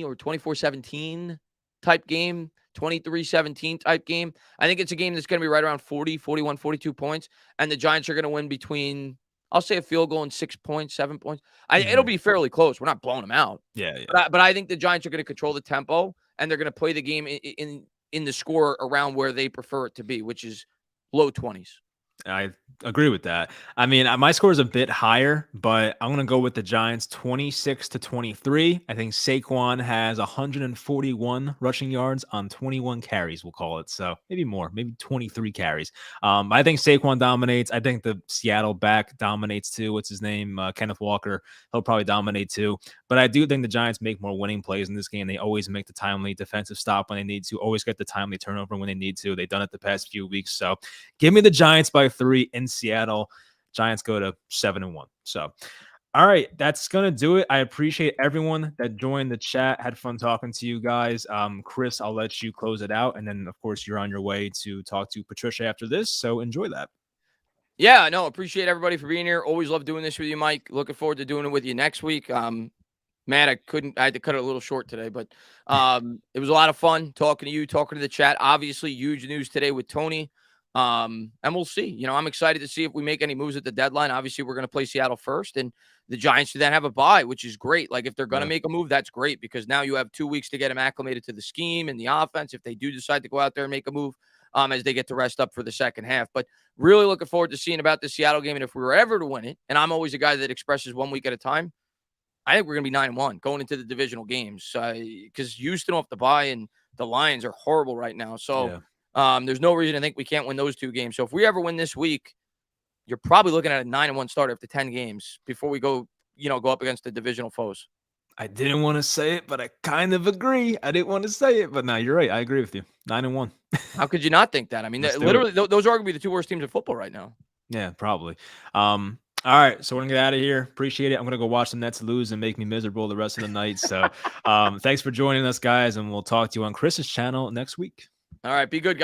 or 24-17 type game, 23-17 type game. I think it's a game that's going to be right around 40, 41, 42 points. And the Giants are going to win between, I'll say, a field goal and 6 points, 7 points. It'll be fairly close. We're not blowing them out. Yeah. But I think the Giants are going to control the tempo, and they're going to play the game in the score around where they prefer it to be, which is low 20s. I agree with that. I mean, my score is a bit higher, but I'm going to go with the Giants 26-23. I think Saquon has 141 rushing yards on 21 carries, we'll call it. So maybe more, maybe 23 carries. I think Saquon dominates. I think the Seattle back dominates too. What's his name? Kenneth Walker. He'll probably dominate too. But I do think the Giants make more winning plays in this game. They always make the timely defensive stop when they need to, always get the timely turnover when they need to. They've done it the past few weeks. So give me the Giants by 3 in Seattle. Giants go to 7-1. So, all right, that's going to do it. I appreciate everyone that joined the chat. Had fun talking to you guys. Chris, I'll let you close it out. And then, of course, you're on your way to talk to Patricia after this. So enjoy that. Yeah, no, appreciate everybody for being here. Always love doing this with you, Mike. Looking forward to doing it with you next week. Man, I had to cut it a little short today, but it was a lot of fun talking to you, talking to the chat. Obviously, huge news today with Toney. And we'll see. I'm excited to see if we make any moves at the deadline. Obviously, we're going to play Seattle first, and the Giants then have a bye, which is great. Like, if they're going to make a move, that's great, because now you have 2 weeks to get them acclimated to the scheme and the offense if they do decide to go out there and make a move as they get to rest up for the second half. But really looking forward to seeing about the Seattle game. And if we were ever to win it, and I'm always a guy that expresses 1 week at a time, I think we're going to be 9-1 going into the divisional games, because Houston off the bye and the Lions are horrible right now. So there's no reason to think we can't win those 2 games. So if we ever win this week, you're probably looking at a 9-1 start after 10 games before we go up against the divisional foes. I didn't want to say it, but I kind of agree. I didn't want to say it, but no, you're right. I agree with you. 9-1. How could you not think that? I mean, literally, those are going to be the 2 worst teams in football right now. Yeah, probably. All right, so we're going to get out of here. Appreciate it. I'm going to go watch the Nets lose and make me miserable the rest of the night. So thanks for joining us, guys, and we'll talk to you on Chris's channel next week. All right, be good, guys.